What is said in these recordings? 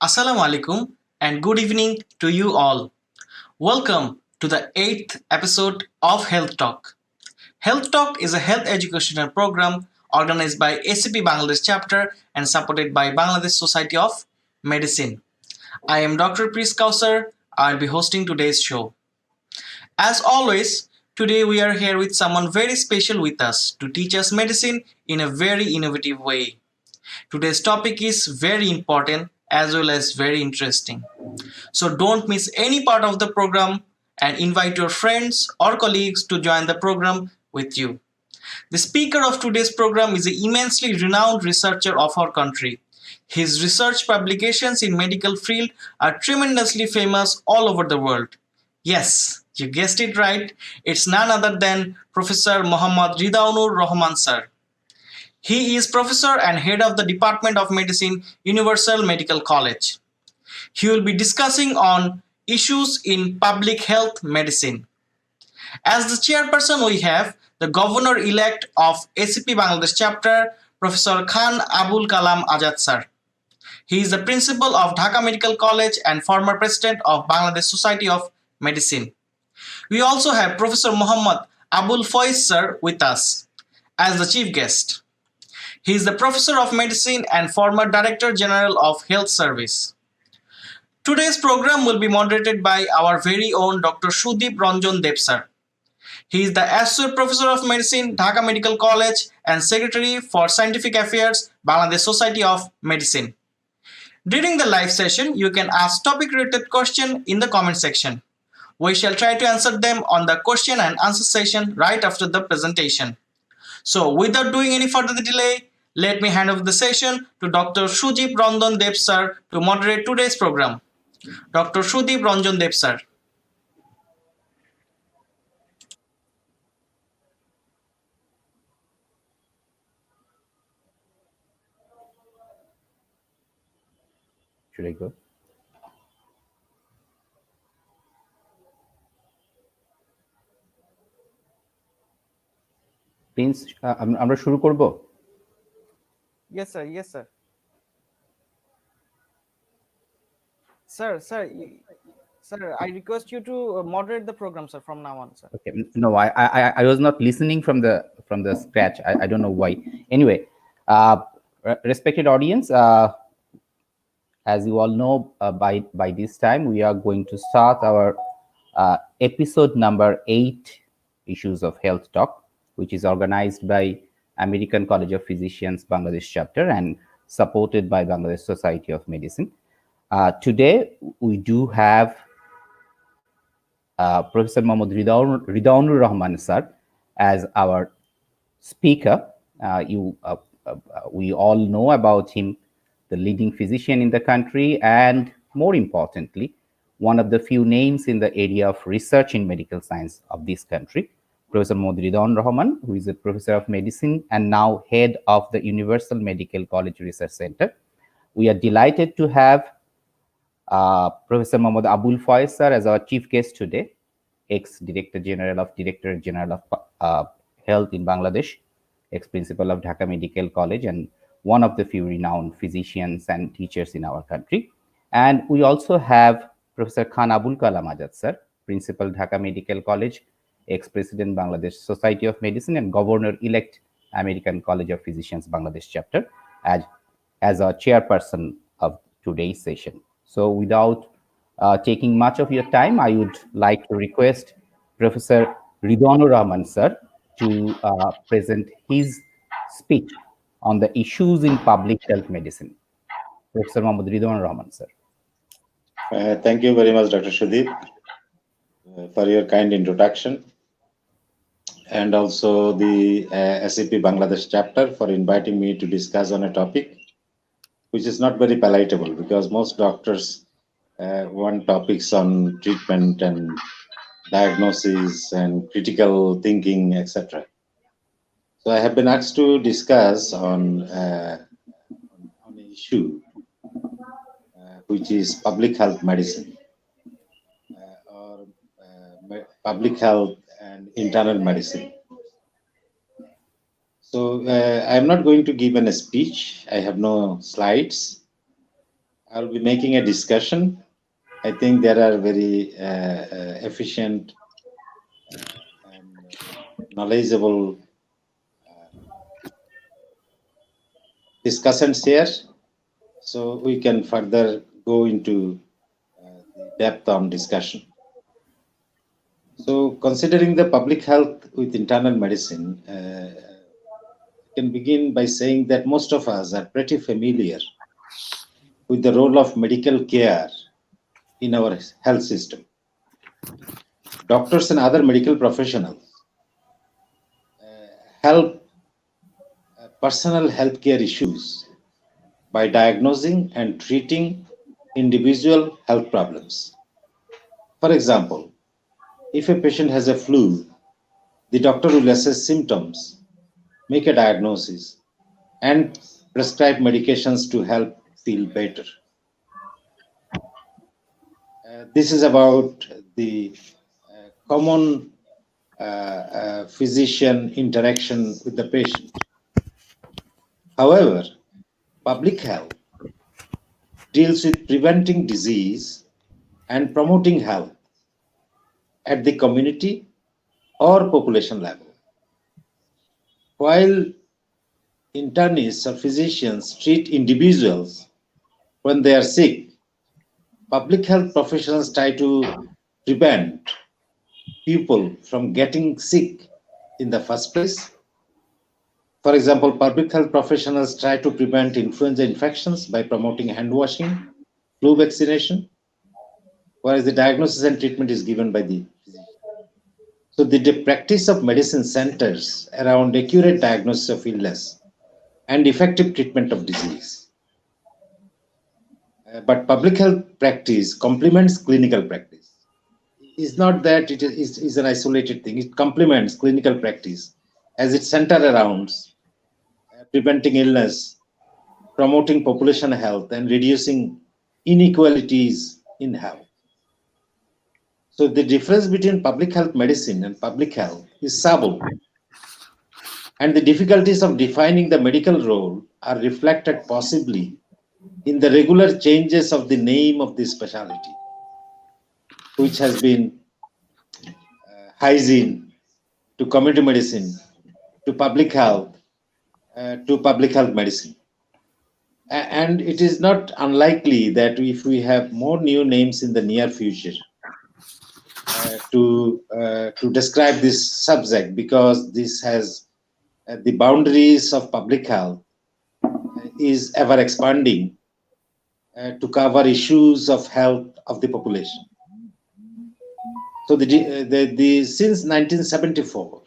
Assalamu alaikum and good evening to you all. Welcome to the 8th episode of Health Talk. Health Talk is a health educational program organized by ACP Bangladesh chapter and supported by Bangladesh Society of Medicine. I am Dr. Kawser. I'll be hosting today's show. As always, today we are here with someone very special with us to teach us medicine in a very innovative way. Today's topic is very important as well as very interesting. So don't miss any part of the program and invite your friends or colleagues to join the program with you. The speaker of today's program is an immensely renowned researcher of our country. His research publications in medical field are tremendously famous all over the world. Yes, you guessed it right. It's none other than Professor Mohammad Ridwanur Rahman sir. He is professor and head of the Department of Medicine, Universal Medical College. He will be discussing on issues in public health medicine. As the chairperson, we have the governor-elect of ACP Bangladesh chapter, Professor Khan Abul Kalam Azad sir. He is the principal of Dhaka Medical College and former president of Bangladesh Society of Medicine. We also have Professor Mohammad Abul Faiz sir with us as the chief guest. He is the professor of medicine and former director general of health service. Today's program will be moderated by our very own Dr. Sudip Ranjan Dept sir. He is the Associate Professor of Medicine, Dhaka Medical College and Secretary for Scientific Affairs, Bangladesh Society of Medicine. During the live session, you can ask topic-related questions in the comment section. We shall try to answer them on the question and answer session right after the presentation. So without doing any further delay, let me hand over the session to Dr. Sudip Ranjan Dept sir to moderate today's program. Dr. Sudip Ranjan Dept sir. Should I go? Prince আমরা শুরু করব? Yes, sir. Yes, sir. Sir, I request you to moderate the program, sir, from now on, sir. Okay. No, I was not listening from the scratch. I don't know why. Anyway, respected audience, as you all know, by this time we are going to start our episode number 8, Issues of Health Talk, which is organized by American College of Physicians Bangladesh chapter and supported by Bangladesh Society of Medicine. Today we do have Professor Mohammad Ridwanur Rahman sir as our speaker. We all know about him, the leading physician in the country, and more importantly, one of the few names in the area of research in medical science of this country. Professor Mohammad Ridwanur Rahman, who is a professor of medicine and now head of the Universal Medical College Research Center. We are delighted to have Professor Mohammad Abul Faiz sir as our chief guest today, ex-Director General of Health in Bangladesh, ex-principal of Dhaka Medical College, and one of the few renowned physicians and teachers in our country. And we also have Professor Khan Abul Kalam Azad sir, principal Dhaka Medical College, ex-president Bangladesh Society of Medicine, and governor-elect American College of Physicians Bangladesh chapter as our chairperson of today's session. So without taking much of your time, I would like to request Professor Ridwanur Rahman sir to present his speech on the issues in public health medicine. Professor Mohammad Ridwanur Rahman sir. Thank you very much, Dr. Sudip, for your kind introduction, and also the SAP Bangladesh chapter for inviting me to discuss on a topic which is not very palatable, because most doctors want topics on treatment and diagnosis and critical thinking, etc. So I have been asked to discuss on an issue which is public health medicine, or public health and internal medicine. So I'm not going to give a speech. I have no slides. I'll be making a discussion. I think there are very efficient and knowledgeable discussants here, so we can further go into the depth on discussion. So, considering the public health with internal medicine, I can begin by saying that most of us are pretty familiar with the role of medical care in our health system. Doctors and other medical professionals help personal healthcare issues by diagnosing and treating individual health problems. For example, if a patient has a flu, the doctor will assess symptoms, make a diagnosis, and prescribe medications to help feel better. This is about the common physician interaction with the patient. However, public health deals with preventing disease and promoting health at the community or population level. While internists or physicians treat individuals when they are sick, public health professionals try to prevent people from getting sick in the first place. For example, public health professionals try to prevent influenza infections by promoting hand washing, flu vaccination, whereas the diagnosis and treatment is given by the physician. So the practice of medicine centers around accurate diagnosis of illness and effective treatment of disease. But public health practice complements clinical practice. It's not that it is an isolated thing. It complements clinical practice as it centers around preventing illness, promoting population health, and reducing inequalities in health. So the difference between public health medicine and public health is subtle, and the difficulties of defining the medical role are reflected possibly in the regular changes of the name of this specialty, which has been hygiene to community medicine to public health medicine. And it is not unlikely that if we have more new names in the near future to describe this subject, because this has the boundaries of public health is ever expanding to cover issues of health of the population. So since 1974,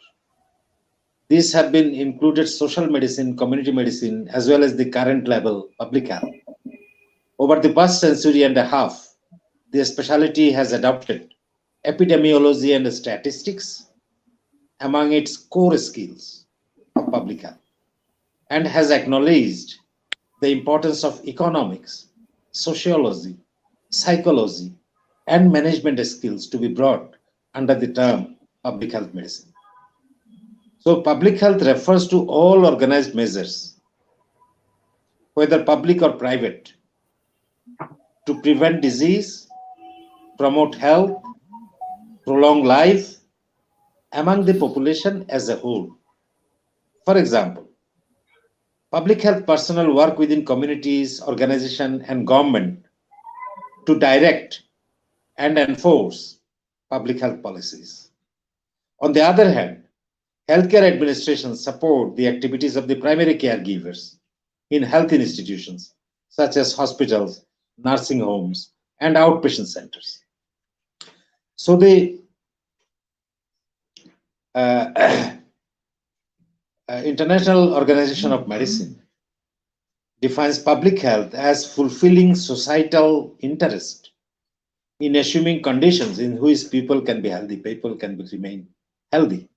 these have been included social medicine, community medicine, as well as the current level public health. Over the past century and a half, the specialty has adopted epidemiology and statistics among its core skills of public health, and has acknowledged the importance of economics, sociology, psychology, and management skills to be brought under the term public health medicine. So public health refers to all organized measures, whether public or private, to prevent disease, promote health, prolong life among the population as a whole. For example, public health personnel work within communities, organizations, and government to direct and enforce public health policies. On the other hand, healthcare administrations support the activities of the primary caregivers in health institutions, such as hospitals, nursing homes, and outpatient centers. So the International Organization of Medicine defines public health as fulfilling societal interest in assuming conditions in which people can be healthy, people can remain healthy.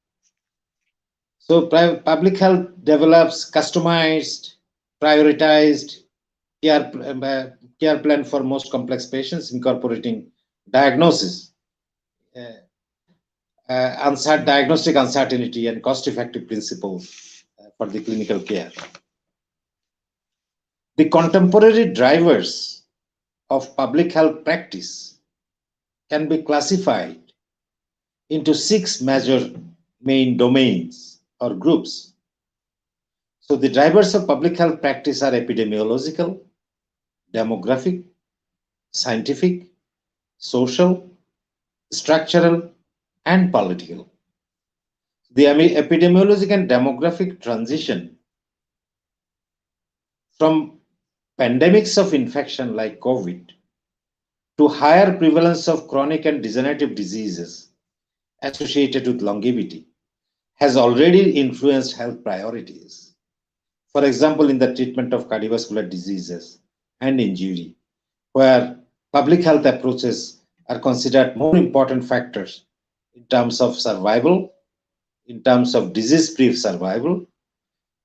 So public health develops customized, prioritized care plan for most complex patients, incorporating diagnosis, diagnostic uncertainty, and cost-effective principles for the clinical care. The contemporary drivers of public health practice can be classified into 6 major main domains or groups. So the drivers of public health practice are epidemiological, demographic, scientific, social, structural, and political. The epidemiologic and demographic transition from pandemics of infection like COVID to higher prevalence of chronic and degenerative diseases associated with longevity has already influenced health priorities. For example, in the treatment of cardiovascular diseases and injury, where public health approaches are considered more important factors in terms of survival, in terms of disease-free survival,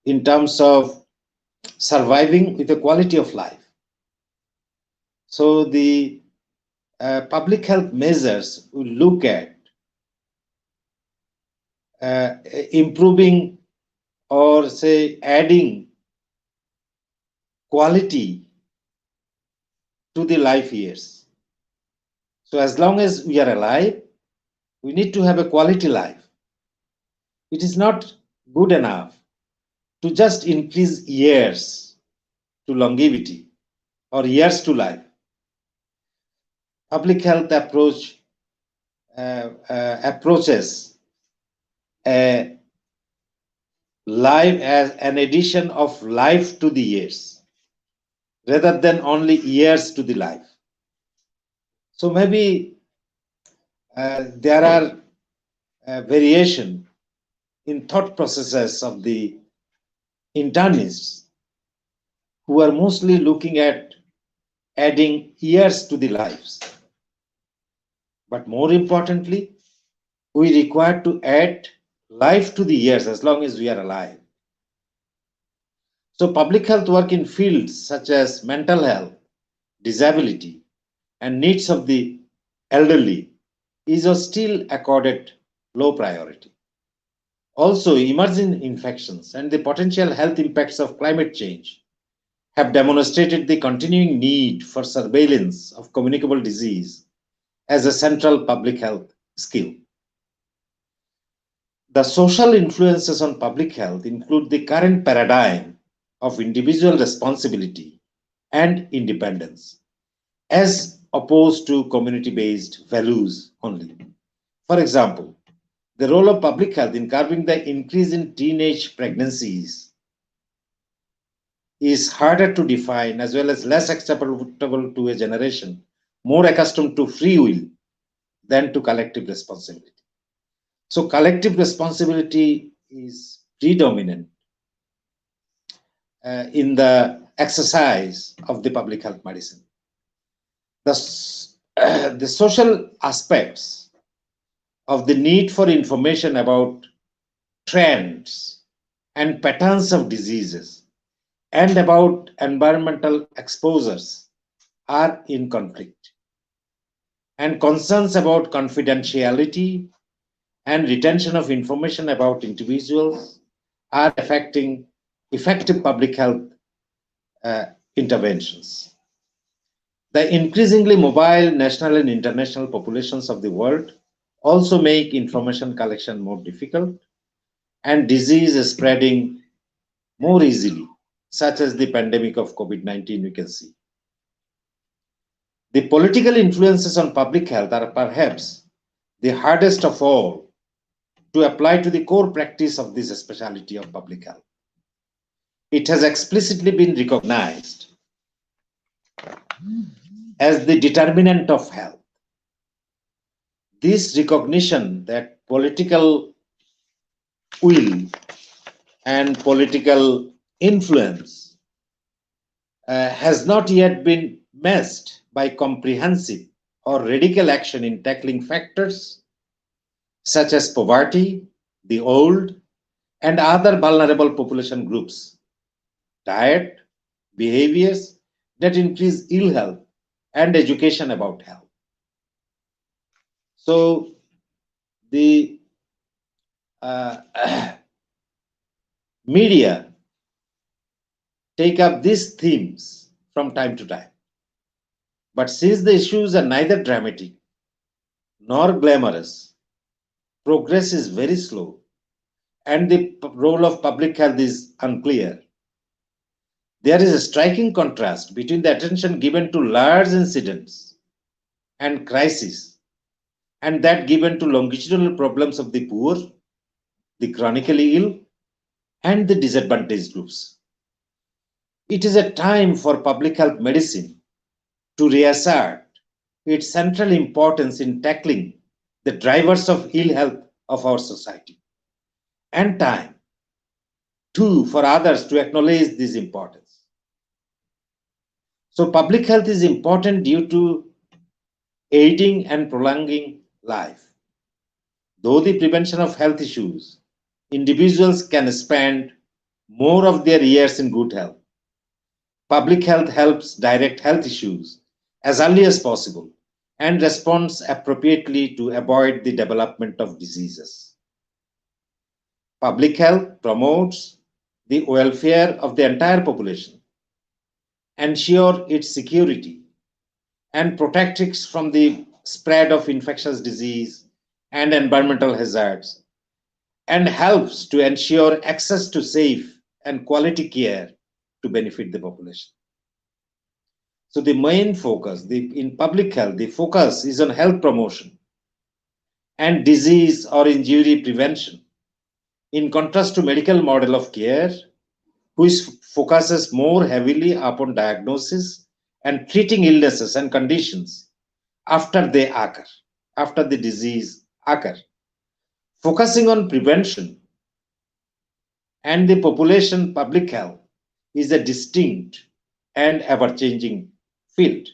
in terms of surviving with a quality of life. So the public health measures will look at improving or say adding quality to the life years. So as long as we are alive, we need to have a quality life. It is not good enough to just increase years to longevity or years to life. Public health approaches life as an addition of life to the years rather than only years to the life. So maybe there are variation in thought processes of the internists who are mostly looking at adding years to the lives. But more importantly, we require to add life to the years as long as we are alive. So public health work in fields such as mental health, disability, and needs of the elderly is still accorded low priority. Also, emerging infections and the potential health impacts of climate change have demonstrated the continuing need for surveillance of communicable disease as a central public health skill. The social influences on public health include the current paradigm of individual responsibility and independence, as opposed to community-based values only. For example, the role of public health in curbing the increase in teenage pregnancies is harder to define as well as less acceptable to a generation more accustomed to free will than to collective responsibility. So collective responsibility is predominant in the exercise of the public health medicine. The social aspects of the need for information about trends and patterns of diseases and about environmental exposures are in conflict. And concerns about confidentiality and retention of information about individuals are affecting effective public health interventions. The increasingly mobile national and international populations of the world also make information collection more difficult and disease is spreading more easily, such as the pandemic of COVID-19 we can see. The political influences on public health are perhaps the hardest of all to apply to the core practice of this specialty of public health. It has explicitly been recognized as the determinant of health. This recognition that political will and political influence has not yet been matched by comprehensive or radical action in tackling factors such as poverty, the old, and other vulnerable population groups, diet, behaviors that increase ill health, and education about health. So the media take up these themes from time to time. But since the issues are neither dramatic nor glamorous, progress is very slow and the role of public health is unclear. There is a striking contrast between the attention given to large incidents and crises and that given to longitudinal problems of the poor, the chronically ill, and the disadvantaged groups. It is a time for public health medicine to reassert its central importance in tackling the drivers of ill health of our society, and time, too, for others to acknowledge this importance. So, public health is important due to aiding and prolonging life. Though the prevention of health issues, individuals can spend more of their years in good health. Public health helps direct health issues as early as possible and responds appropriately to avoid the development of diseases. Public health promotes the welfare of the entire population, ensure its security, and protect it from the spread of infectious disease and environmental hazards, and helps to ensure access to safe and quality care to benefit the population. So the main focus in public health, the focus is on health promotion and disease or injury prevention, in contrast to medical model of care, which focuses more heavily upon diagnosis and treating illnesses and conditions after they occur, after the disease occur. Focusing on prevention and the population public health is a distinct and ever-changing field.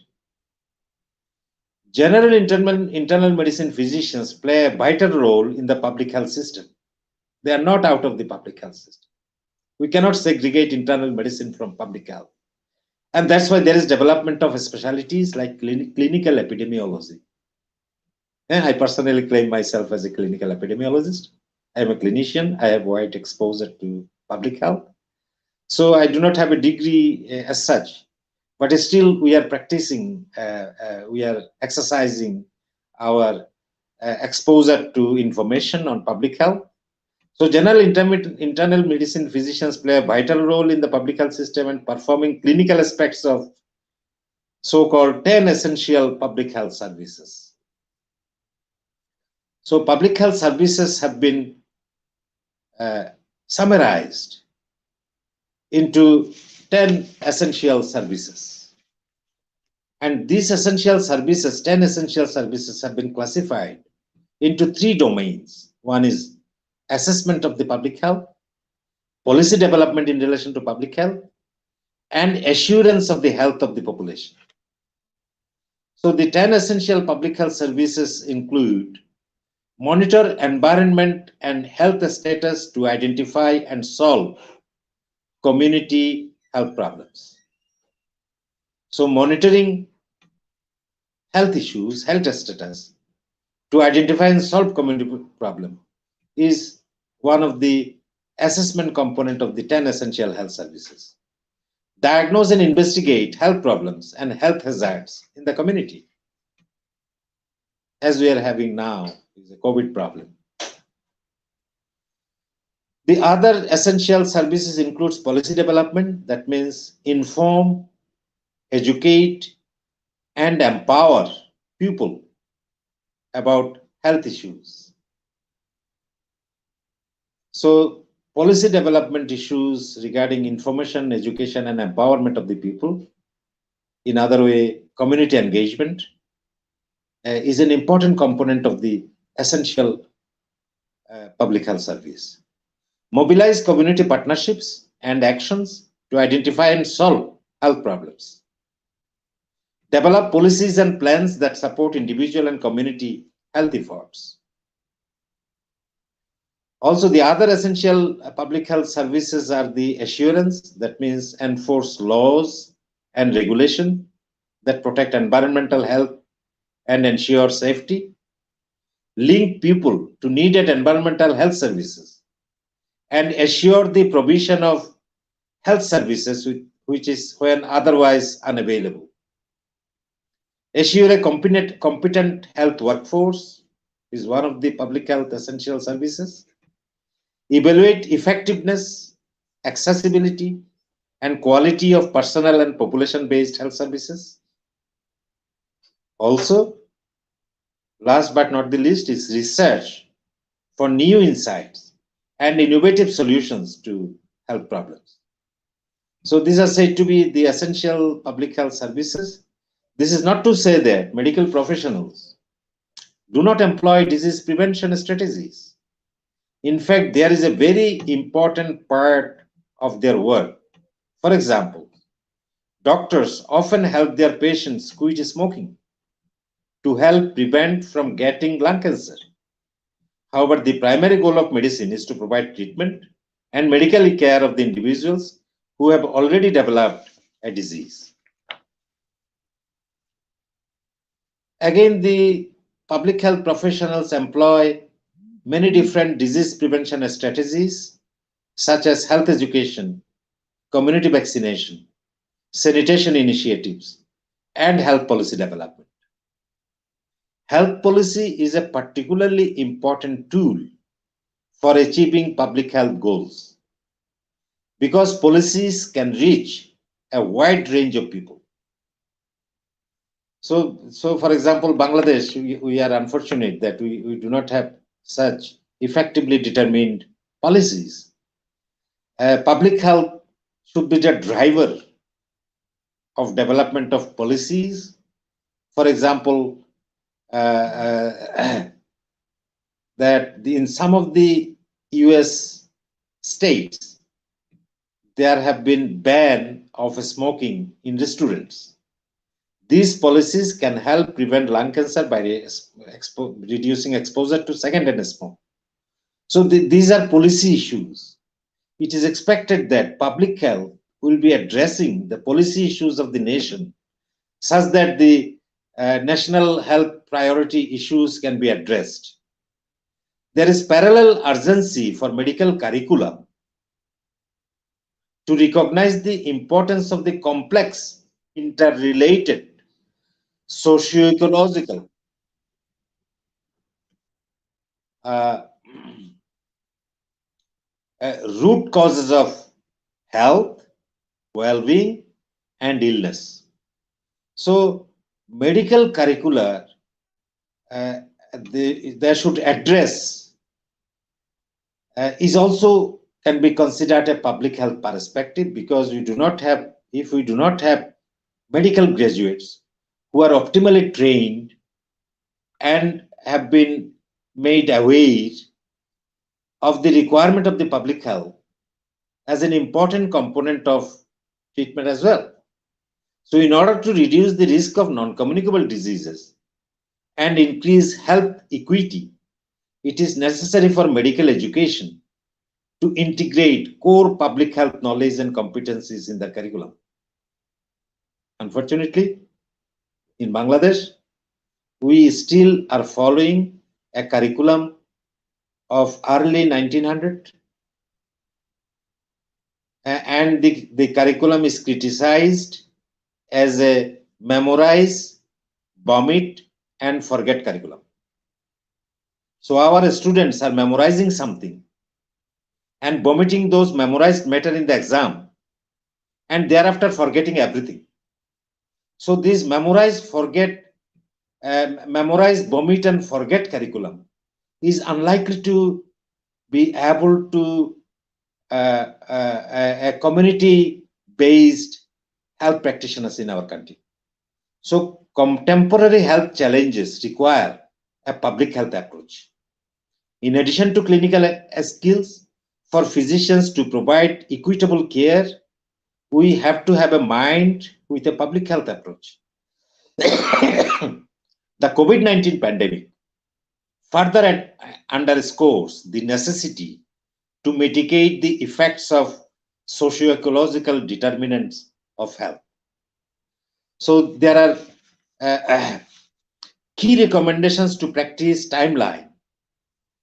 General internal medicine physicians play a vital role in the public health system. They are not out of the public health system. We cannot segregate internal medicine from public health. And that's why there is development of specialties like clinical epidemiology. And I personally claim myself as a clinical epidemiologist. I am a clinician. I have wide exposure to public health. So I do not have a degree as such, but still we are practicing, we are exercising our exposure to information on public health. So general internal medicine physicians play a vital role in the public health system and performing clinical aspects of so-called 10 essential public health services. So public health services have been summarized into 10 essential services. And these essential services, 10 essential services, have been classified into 3 domains. One is assessment of the public health, policy development in relation to public health, and assurance of the health of the population. So the 10 essential public health services include monitor environment and health status to identify and solve community health problems. So monitoring health issues, health status to identify and solve community problem is one of the assessment component of the 10 essential health services. Diagnose and investigate health problems and health hazards in the community, as we are having now, is a COVID problem. The other essential services includes policy development, that means inform, educate, and empower people about health issues. So policy development issues regarding information, education, and empowerment of the people, in other way, community engagement, is an important component of the essential public health service. Mobilize community partnerships and actions to identify and solve health problems. Develop policies and plans that support individual and community health efforts. Also, the other essential public health services are the assurance, that means enforce laws and regulation that protect environmental health and ensure safety. Link people to needed environmental health services and assure the provision of health services which is when otherwise unavailable. Assure a competent health workforce is one of the public health essential services. Evaluate effectiveness, accessibility, and quality of personal and population-based health services. Also, last but not the least, is research for new insights and innovative solutions to health problems. So these are said to be the essential public health services. This is not to say that medical professionals do not employ disease prevention strategies. In fact, there is a very important part of their work. For example, doctors often help their patients quit smoking to help prevent from getting lung cancer. However, the primary goal of medicine is to provide treatment and medical care of the individuals who have already developed a disease. Again, the public health professionals employ many different disease prevention strategies, such as health education, community vaccination, sanitation initiatives, and health policy development. Health policy is a particularly important tool for achieving public health goals because policies can reach a wide range of people. So for example, Bangladesh, we are unfortunate that we do not have such effectively determined policies. Public health should be the driver of development of policies. For example, that in some of the US states, there have been ban of smoking in restaurants. These policies can help prevent lung cancer by reducing exposure to second-hand smoke. So these are policy issues. It is expected that public health will be addressing the policy issues of the nation such that the national health priority issues can be addressed. There is parallel urgency for medical curriculum to recognize the importance of the complex, interrelated, socio-ecological root causes of health, well-being, and illness. So, medical curricula, they should address is also can be considered a public health perspective because we do not have, if we do not have medical graduates who are optimally trained and have been made aware of the requirement of the public health as an important component of treatment as well. So in order to reduce the risk of non-communicable diseases and increase health equity, it is necessary for medical education to integrate core public health knowledge and competencies in the curriculum. Unfortunately, in Bangladesh, we still are following a curriculum of early 1900, and the curriculum is criticized as a memorize, vomit, and forget curriculum. So our students are memorizing something and vomiting those memorized matter in the exam and thereafter forgetting everything. So this memorize, vomit, and forget curriculum is unlikely to be able to a community-based health practitioners in our country. So contemporary health challenges require a public health approach. In addition to clinical skills, for physicians to provide equitable care, we have to have a mind with a public health approach. The COVID-19 pandemic further underscores the necessity to mitigate the effects of socio-ecological determinants of health. So there are key recommendations to practice timeline,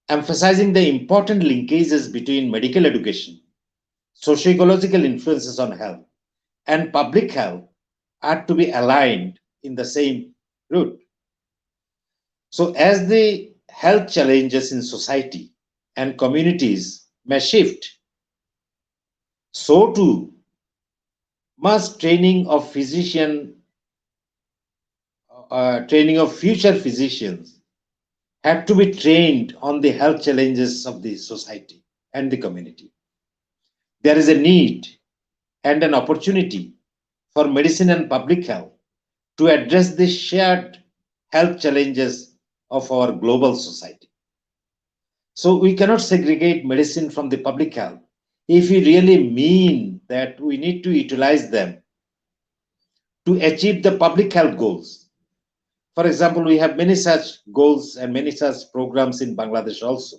emphasizing the important linkages between medical education, socio-ecological influences on health, and public health are to be aligned in the same route. So as the health challenges in society and communities may shift, so too must training of future physicians have to be trained on the health challenges of the society and the community. There is a need and an opportunity for medicine and public health to address the shared health challenges of our global society. So we cannot segregate medicine from the public health if we really mean that we need to utilize them to achieve the public health goals. For example, we have many such goals and many such programs in Bangladesh also.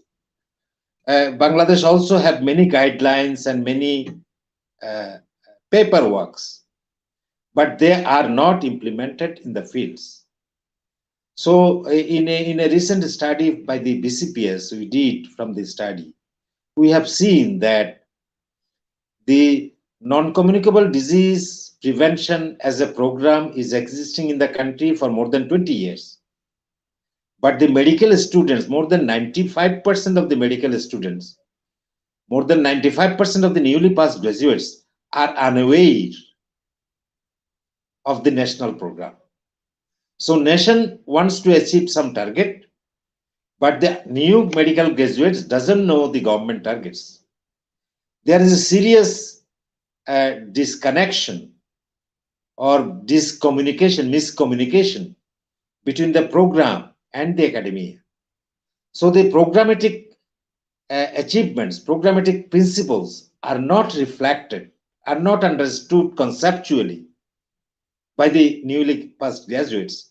Bangladesh also have many guidelines and many paperworks, but they are not implemented in the fields. So in a recent study by the BCPS we did from the study, we have seen that the non-communicable disease prevention as a program is existing in the country for more than 20 years. But the medical students, more than 95% of the medical students, more than 95% of the newly passed graduates are unaware of the national program. So nation wants to achieve some target, but the new medical graduates doesn't know the government targets. There is a serious disconnection or miscommunication between the program and the academia. So the programmatic achievements, programmatic principles are not reflected, are not understood conceptually by the newly passed graduates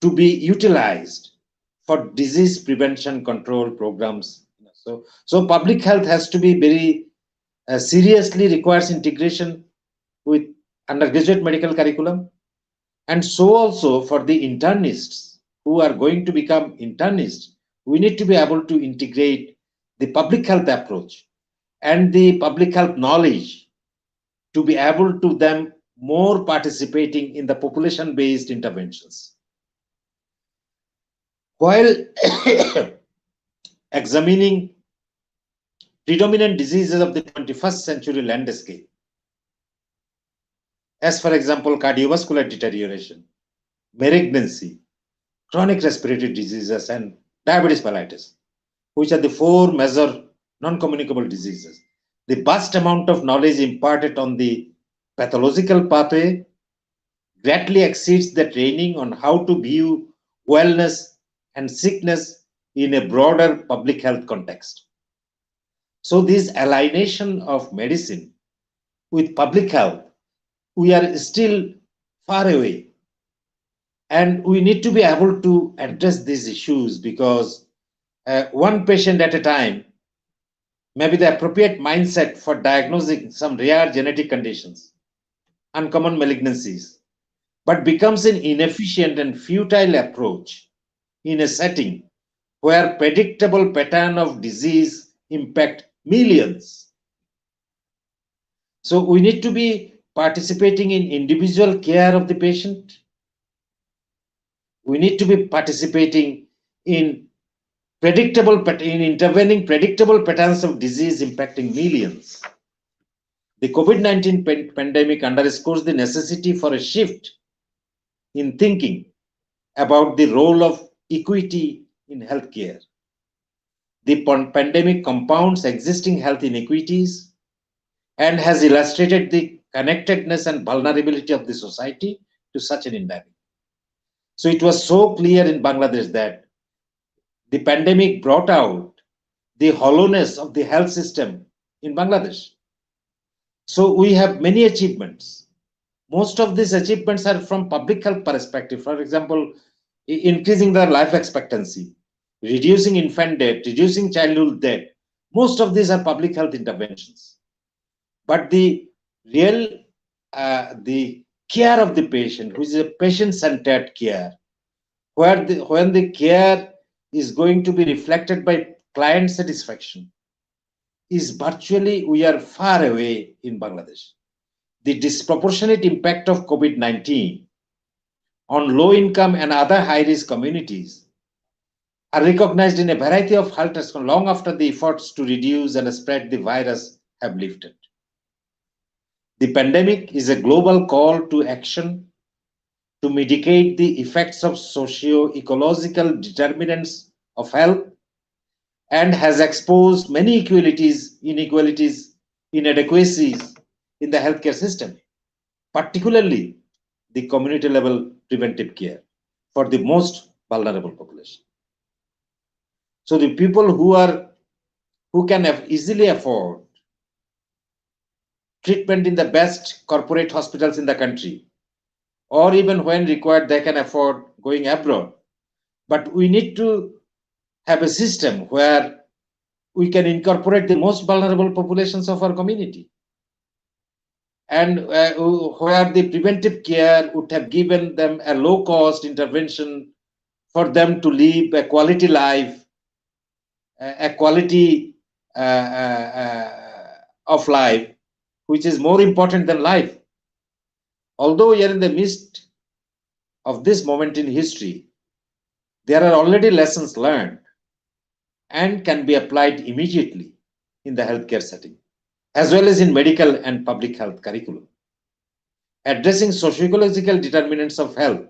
to be utilized for disease prevention control programs. So public health has to be very seriously requires integration with undergraduate medical curriculum, and so also for the internists who are going to become internists, we need to be able to integrate the public health approach and the public health knowledge to be able to them more participating in the population-based interventions. While examining predominant diseases of the 21st century landscape, as for example, cardiovascular deterioration, malignancy, chronic respiratory diseases, and diabetes mellitus, which are the four major non-communicable diseases. The vast amount of knowledge imparted on the pathological pathway greatly exceeds the training on how to view wellness and sickness in a broader public health context. So this alienation of medicine with public health, we are still far away. And we need to be able to address these issues because one patient at a time may be the appropriate mindset for diagnosing some rare genetic conditions, uncommon malignancies, but becomes an inefficient and futile approach in a setting where predictable pattern of disease impact millions. So we need to be participating in individual care of the patient. We need to be participating in intervening predictable patterns of disease impacting millions. The COVID-19 pandemic underscores the necessity for a shift in thinking about the role of equity in healthcare. The pandemic compounds existing health inequities and has illustrated the connectedness and vulnerability of the society to such an endemic. So it was so clear in Bangladesh that the pandemic brought out the hollowness of the health system in Bangladesh. So we have many achievements. Most of these achievements are from public health perspective. For example, increasing the life expectancy, reducing infant death, reducing childhood death. Most of these are public health interventions. But the real, the care of the patient, which is a patient-centered care, when the care is going to be reflected by client satisfaction, is virtually we are far away in Bangladesh. The disproportionate impact of COVID-19 on low income and other high risk communities are recognized in a variety of halters long after the efforts to reduce and spread the virus have lifted. The pandemic is a global call to action to mitigate the effects of socio-ecological determinants of health and has exposed many inequalities, inadequacies in the healthcare system, particularly the community level preventive care for the most vulnerable population. So the people who can easily afford treatment in the best corporate hospitals in the country, or even when required, they can afford going abroad. But we need to have a system where we can incorporate the most vulnerable populations of our community, and where the preventive care would have given them a low-cost intervention for them to live a quality life, a quality of life, which is more important than life. Although we are in the midst of this moment in history, there are already lessons learned and can be applied immediately in the healthcare setting, as well as in medical and public health curriculum. Addressing socio-ecological determinants of health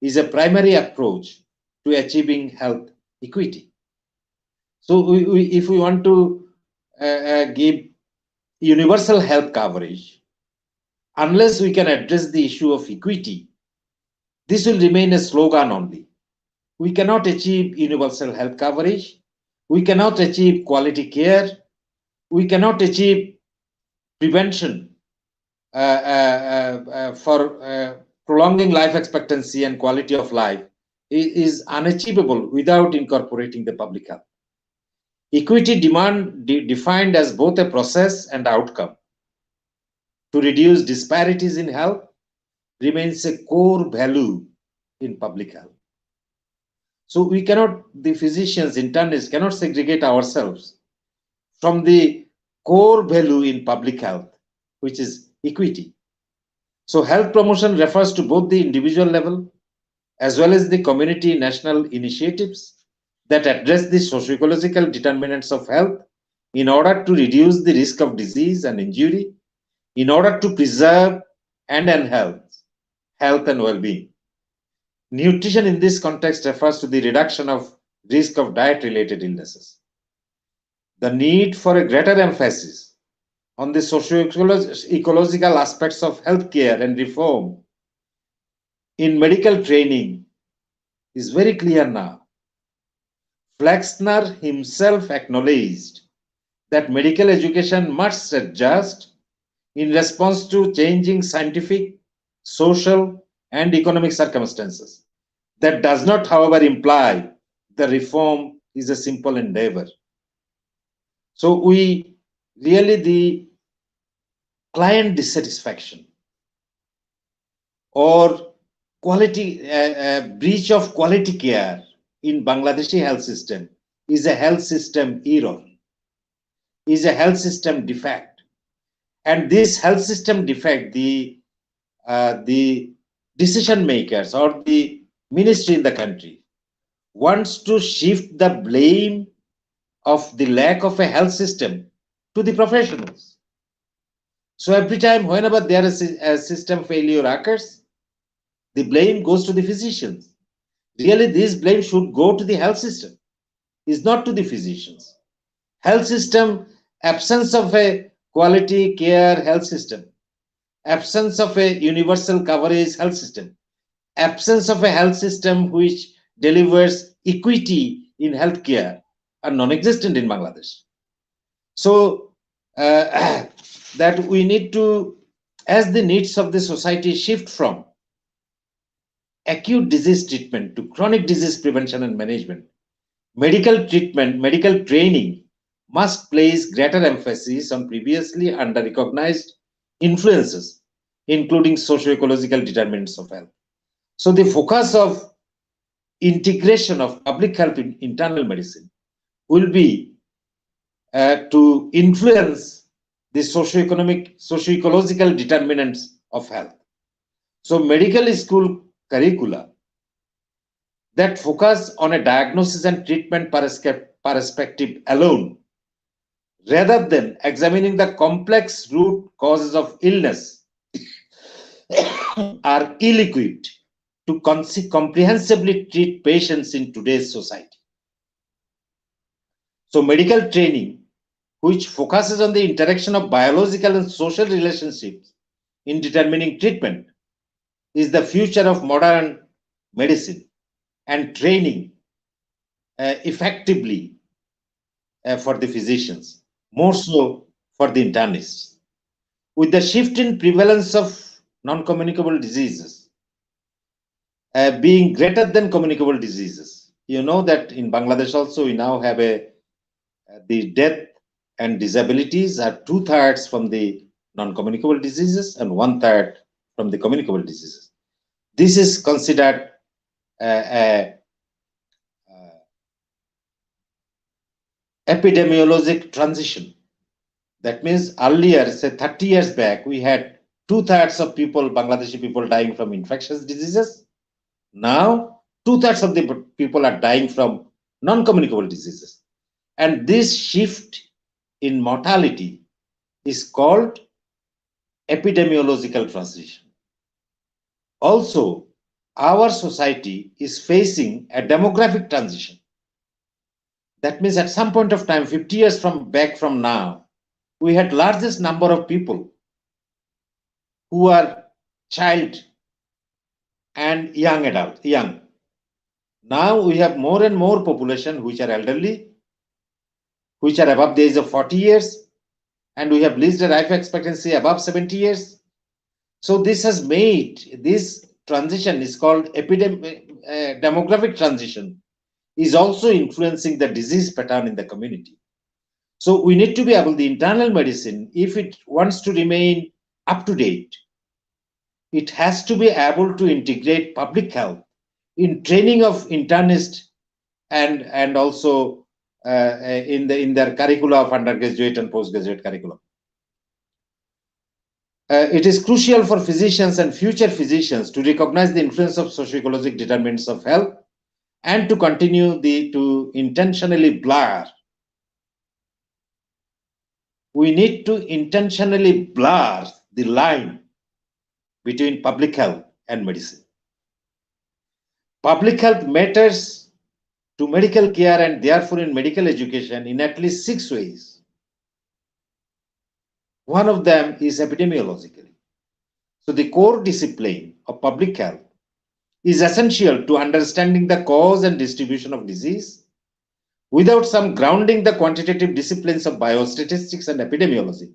is a primary approach to achieving health equity. So if we want to give universal health coverage, unless we can address the issue of equity, this will remain a slogan only. We cannot achieve universal health coverage. We cannot achieve quality care. We cannot achieve prevention for prolonging life expectancy and quality of life. It is unachievable without incorporating the public health. Equity defined as both a process and outcome to reduce disparities in health remains a core value in public health. So we cannot, the physicians, internists, cannot segregate ourselves from the core value in public health, which is equity. So health promotion refers to both the individual level as well as the community national initiatives that address the socio-ecological determinants of health in order to reduce the risk of disease and injury, in order to preserve and enhance health and well-being. Nutrition in this context refers to the reduction of risk of diet-related illnesses. The need for a greater emphasis on the socio-ecological aspects of healthcare and reform in medical training is very clear now. Flexner himself acknowledged that medical education must adjust in response to changing scientific, social, and economic circumstances. That does not, however, imply the reform is a simple endeavor. So we really, the client dissatisfaction or quality breach of quality care in Bangladeshi health system is a health system error, is a health system defect. And this health system defect, the decision makers or the ministry in the country wants to shift the blame of the lack of a health system to the professionals. So every time, whenever there is a system failure occurs, the blame goes to the physicians. Really, this blame should go to the health system, is not to the physicians. Health system, absence of a quality care health system, absence of a universal coverage health system, absence of a health system which delivers equity in healthcare are non-existent in Bangladesh. So that we need to, as the needs of the society shift from acute disease treatment to chronic disease prevention and management, medical treatment, medical training must place greater emphasis on previously under-recognized influences, including socio-ecological determinants of health. So the focus of integration of public health in internal medicine will be to influence the socio-ecological determinants of health. So medical school curricula that focus on a diagnosis and treatment perspective alone, rather than examining the complex root causes of illness, are ill-equipped to comprehensively treat patients in today's society. So medical training, which focuses on the interaction of biological and social relationships in determining treatment, is the future of modern medicine, and training effectively for the physicians, more so for the internists. With the shift in prevalence of non-communicable diseases being greater than communicable diseases, you know that in Bangladesh also we now have the death and disabilities are 2/3 from the non-communicable diseases and 1/3 from the communicable diseases. This is considered epidemiologic transition. That means earlier, say 30 years back, we had 2/3 of people, Bangladeshi people, dying from infectious diseases. Now, 2/3 of the people are dying from non-communicable diseases. And this shift in mortality is called epidemiological transition. Also, our society is facing a demographic transition. That means at some point of time, 50 years back from now, we had largest number of people who are child and young adult. Now we have more and more population which are elderly, which are above the age of 40 years, and we have least life expectancy above 70 years. So this has made this transition is called demographic transition, is also influencing the disease pattern in the community. So we need to be able, the internal medicine, if it wants to remain up to date, it has to be able to integrate public health in training of internists and also in their curricula of undergraduate and postgraduate curriculum. It is crucial for physicians and future physicians to recognize the influence of socio-ecological determinants of health and to continue to intentionally blur. We need to intentionally blur the line between public health and medicine. Public health matters to medical care and therefore in medical education in at least 6 ways. One of them is epidemiologically. So the core discipline of public health is essential to understanding the cause and distribution of disease. Without some grounding the quantitative disciplines of biostatistics and epidemiology,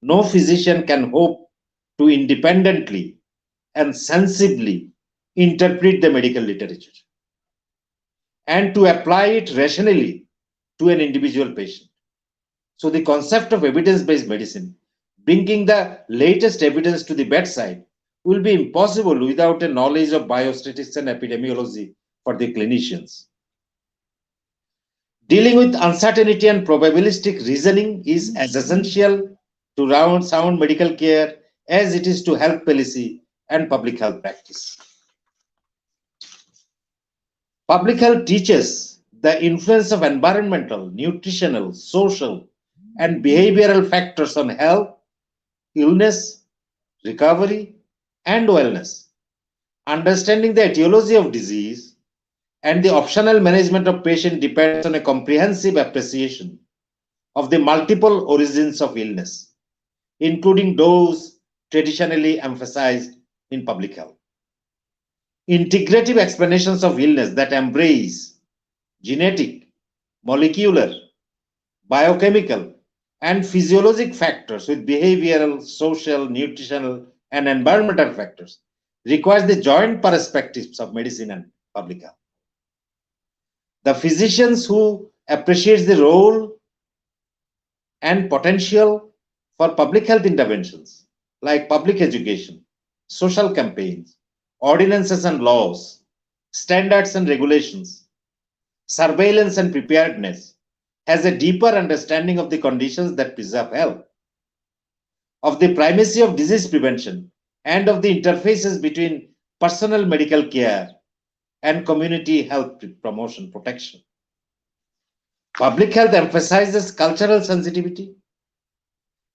no physician can hope to independently and sensibly interpret the medical literature and to apply it rationally to an individual patient. So the concept of evidence-based medicine, bringing the latest evidence to the bedside, will be impossible without a knowledge of biostatistics and epidemiology for the clinicians. Dealing with uncertainty and probabilistic reasoning is as essential to sound medical care as it is to health policy and public health practice. Public health teaches the influence of environmental, nutritional, social, and behavioral factors on health, illness, recovery, and wellness. Understanding the etiology of disease and the optional management of patient depends on a comprehensive appreciation of the multiple origins of illness, including those traditionally emphasized in public health. Integrative explanations of illness that embrace genetic, molecular, biochemical, and physiologic factors with behavioral, social, nutritional, and environmental factors requires the joint perspectives of medicine and public health. The physicians who appreciate the role and potential for public health interventions like public education, social campaigns, ordinances and laws, standards and regulations, surveillance and preparedness, has a deeper understanding of the conditions that preserve health, of the primacy of disease prevention, and of the interfaces between personal medical care, and community health promotion protection. Public health emphasizes cultural sensitivity,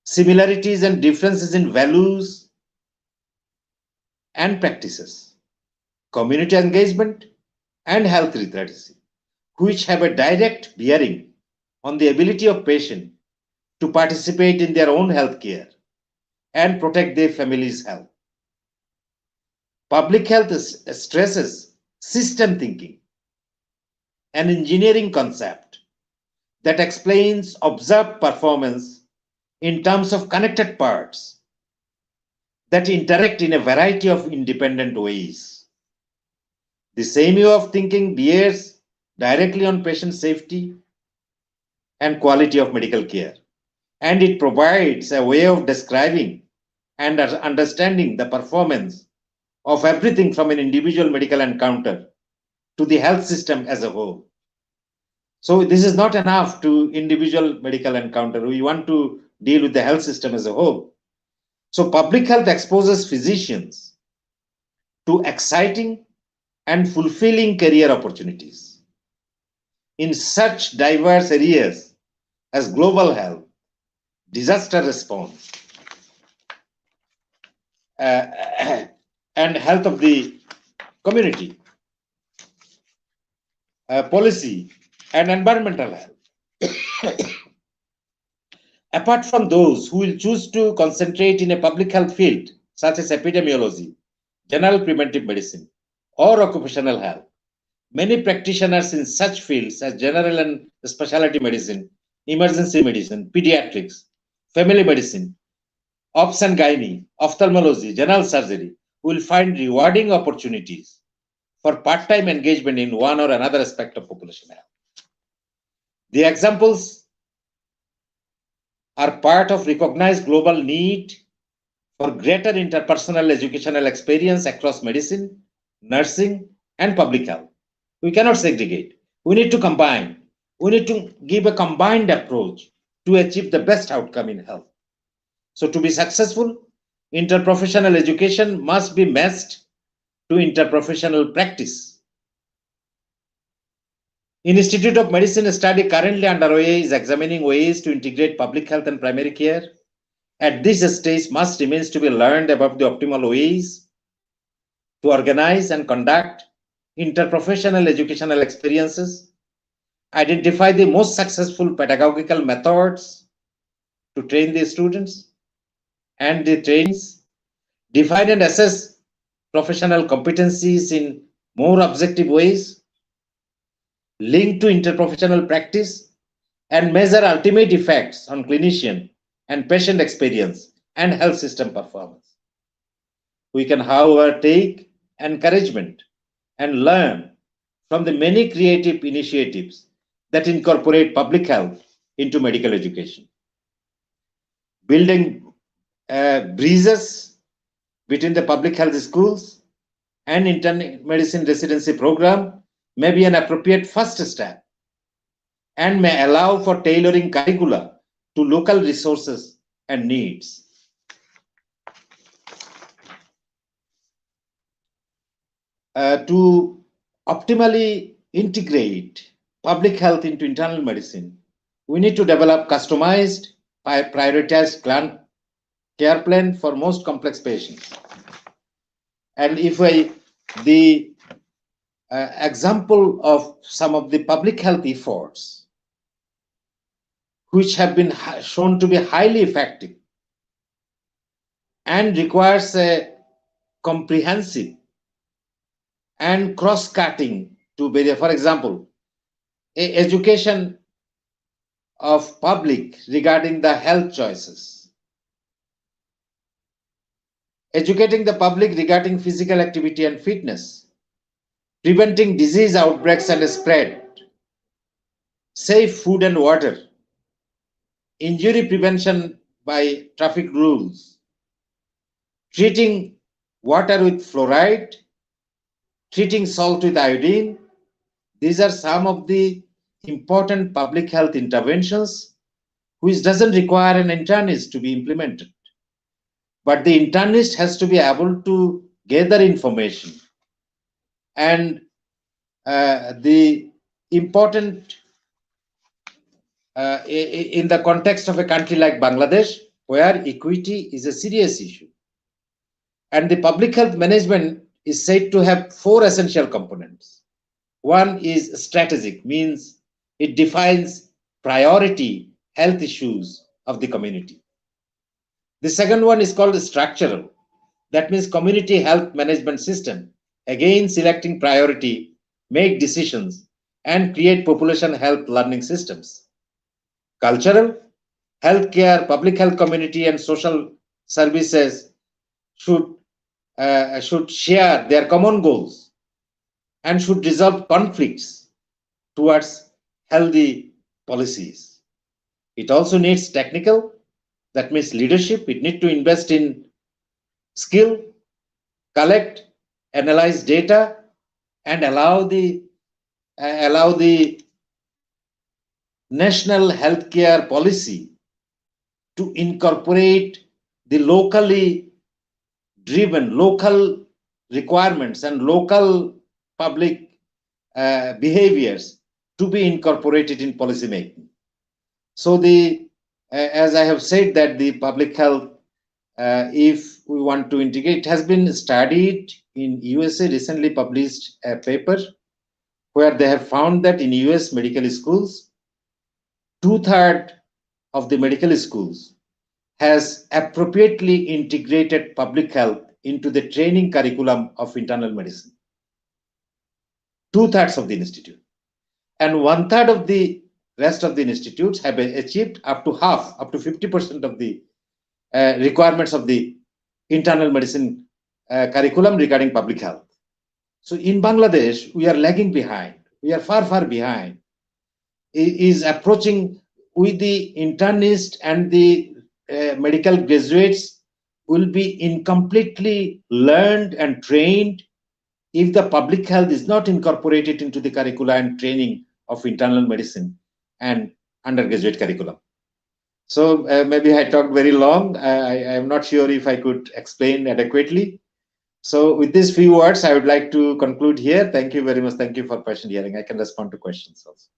similarities and differences in values and practices, community engagement, and health literacy, which have a direct bearing on the ability of patients to participate in their own health care and protect their family's health. Public health stresses system thinking, an engineering concept that explains observed performance in terms of connected parts that interact in a variety of independent ways. The same way of thinking bears directly on patient safety and quality of medical care, and it provides a way of describing and understanding the performance of everything from an individual medical encounter to the health system as a whole. So this is not enough to individual medical encounter. We want to deal with the health system as a whole. So public health exposes physicians to exciting and fulfilling career opportunities in such diverse areas as global health, disaster response, and health of the community, policy, and environmental health. Apart from those who will choose to concentrate in a public health field, such as epidemiology, general preventive medicine, or occupational health, many practitioners in such fields as general and specialty medicine, emergency medicine, pediatrics, family medicine, obs and gynae, ophthalmology, general surgery will find rewarding opportunities for part-time engagement in one or another aspect of population health. The examples are part of recognized global need for greater interpersonal educational experience across medicine, nursing, and public health. We cannot segregate. We need to combine. We need to give a combined approach to achieve the best outcome in health. So to be successful, interprofessional education must be matched to interprofessional practice. Institute of Medicine study currently underway is examining ways to integrate public health and primary care. At this stage, much remains to be learned about the optimal ways to organize and conduct interprofessional educational experiences, identify the most successful pedagogical methods to train the students and the trainees, define and assess professional competencies in more objective ways, link to interprofessional practice, and measure ultimate effects on clinician and patient experience and health system performance. We can, however, take encouragement and learn from the many creative initiatives that incorporate public health into medical education. Building bridges between the public health schools and internal medicine residency program may be an appropriate first step and may allow for tailoring curricula to local resources and needs. To optimally integrate public health into internal medicine, we need to develop customized, prioritized care plan for most complex patients. And if the example of some of the public health efforts which have been shown to be highly effective and requires a comprehensive and cross-cutting to be there. For example, education of public regarding the health choices, educating the public regarding physical activity and fitness, preventing disease outbreaks and spread, safe food and water, injury prevention by traffic rules, treating water with fluoride, treating salt with iodine. These are some of the important public health interventions which doesn't require an internist to be implemented. But the internist has to be able to gather information, and the important in the context of a country like Bangladesh, where equity is a serious issue. And the public health management is said to have four essential components. One is strategic, means it defines priority health issues of the community. The second one is called structural. That means community health management system. Again, selecting priority, make decisions, and create population health learning systems. Cultural, healthcare, public health community, and social services should share their common goals and should resolve conflicts towards healthy policies. It also needs technical, that means leadership. It needs to invest in skill, collect, analyze data, and allow the national healthcare policy to incorporate the locally driven local requirements and local public behaviors to be incorporated in policy making. So as I have said, that the public health, if we want to integrate, it has been studied in USA, recently published a paper where they have found that in US medical schools, 2/3 of the medical schools has appropriately integrated public health into the training curriculum of internal medicine. 2/3 of the institute, and 1/3 of the rest of the institutes have achieved up to half, up to 50% of the requirements of the internal medicine curriculum regarding public health. So in Bangladesh, we are lagging behind. We are far, far behind. It is approaching with the internist and the medical graduates will be incompletely learned and trained if the public health is not incorporated into the curricula and training of internal medicine and undergraduate curriculum. So maybe I talked very long. I am not sure if I could explain adequately. So with these few words, I would like to conclude here. Thank you very much. Thank you for patient hearing. I can respond to questions also.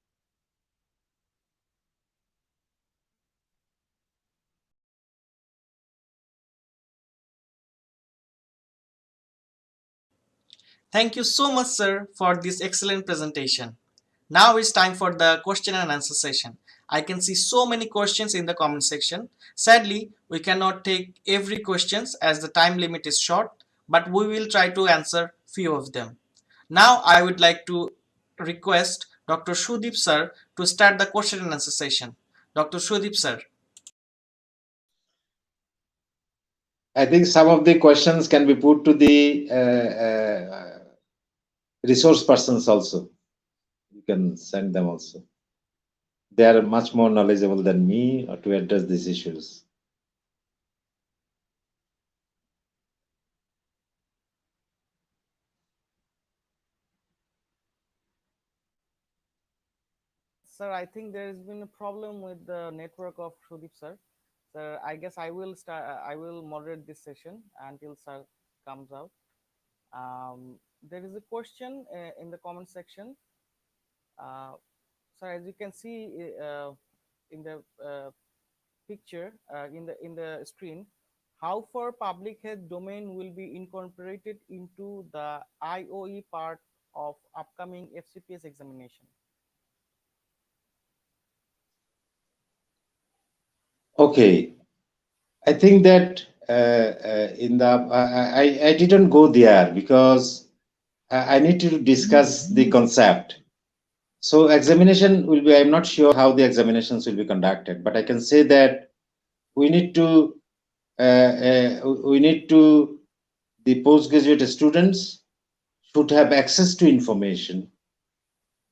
Thank you so much, sir, for this excellent presentation. Now it's time for the question and answer session. I can see so many questions in the comment section. Sadly, we cannot take every questions as the time limit is short, but we will try to answer few of them. Now I would like to request Dr. Sudip sir to start the question and answer session. Dr. Sudip sir. I think some of the questions can be put to the resource persons also. You can send them also. They are much more knowledgeable than me to address these issues. Sir, I think there has been a problem with the network of Sudip sir. Sir, I guess I will start. I will moderate this session until sir comes out. There is a question in the comment section. Sir, as you can see in the picture in the screen, how far public health domain will be incorporated into the IOE part of upcoming FCPS examination? Okay, I think that I didn't go there because I need to discuss the concept. So examination will be, I'm not sure how the examinations will be conducted, but I can say that we need to the postgraduate students should have access to information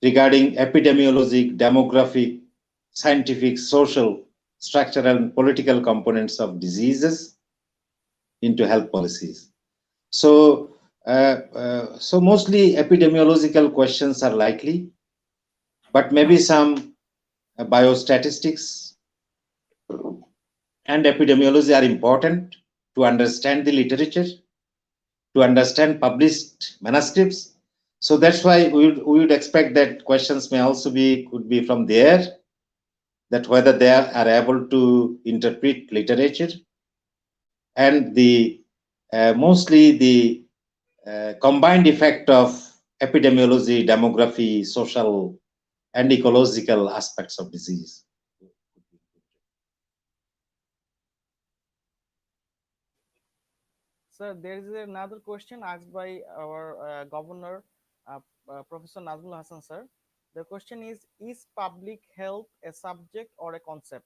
regarding epidemiologic, demographic, scientific, social, structural, and political components of diseases into health policies. So, so mostly epidemiological questions are likely, but maybe some biostatistics and epidemiology are important to understand the literature, to understand published manuscripts. So that's why we would expect that questions may also could be from there, that whether they are able to interpret literature, and the mostly the combined effect of epidemiology, demography, social, and ecological aspects of disease. Sir, there is another question asked by our governor, Professor Nazmul Hassan, sir. The question is public health a subject or a concept?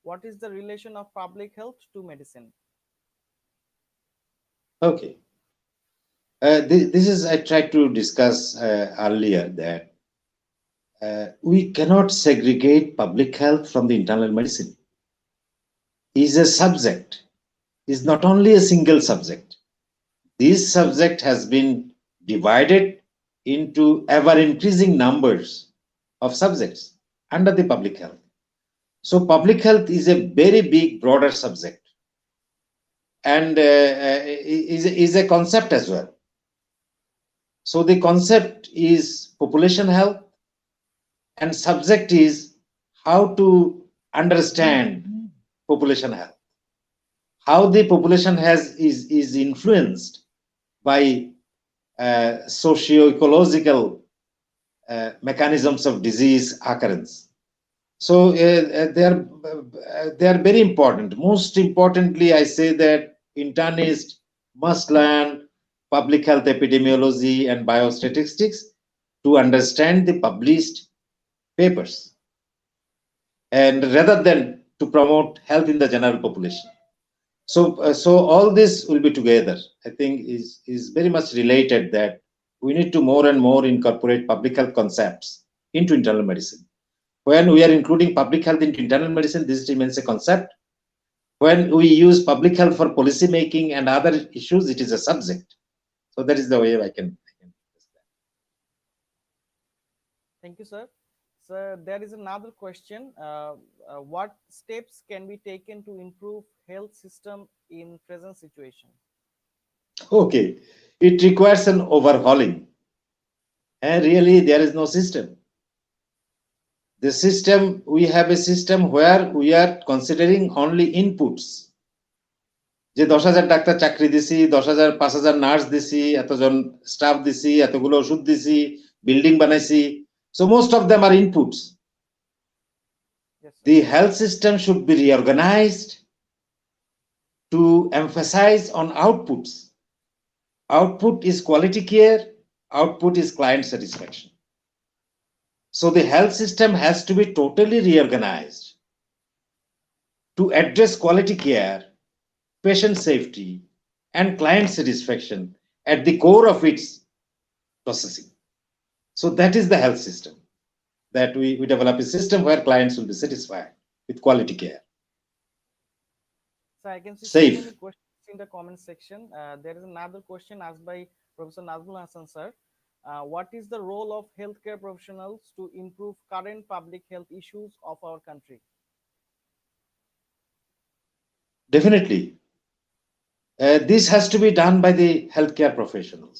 What is the relation of public health to medicine? Okay. This is, I tried to discuss earlier that we cannot segregate public health from the internal medicine. Is a subject, is not only a single subject. This subject has been divided into ever increasing numbers of subjects under the public health. So public health is a very big, broader subject, and is a concept as well. So the concept is population health, and subject is how to understand population health, how the population is influenced by socio-ecological mechanisms of disease occurrence. So they are very important. Most importantly, I say that internists must learn public health epidemiology and biostatistics to understand the published papers, and rather than to promote health in the general population. So, so all this will be together. I think is very much related, that we need to more and more incorporate public health concepts into internal medicine. When we are including public health into internal medicine, this remains a concept. When we use public health for policy making and other issues, it is a subject. So that is the way I can. Thank you, sir. So there is another question. What steps can be taken to improve health system in present situation? Okay, it requires an overhauling, and really there is no system. The system, we have a system where we are considering only inputs. যে 10,000 doctor চাকরি দিছি, 10,000 5,000 nurse দিছি, এতজন staff দিছি, এতগুলো ওষুধ দিছি, building বানাইছি. So most of them are inputs. Yes, the health system should be reorganized to emphasize on outputs. Output is quality care, output is client satisfaction. So the health system has to be totally reorganized to address quality care, patient safety, and client satisfaction at the core of its processing. So that is the health system, that we develop a system where clients will be satisfied with quality care. So I can see Safe. so many questions in the comment section. There is another question asked by Professor Nazmul Hassan, sir. What is the role of healthcare professionals to improve current public health issues of our country? Definitely. This has to be done by the healthcare professionals.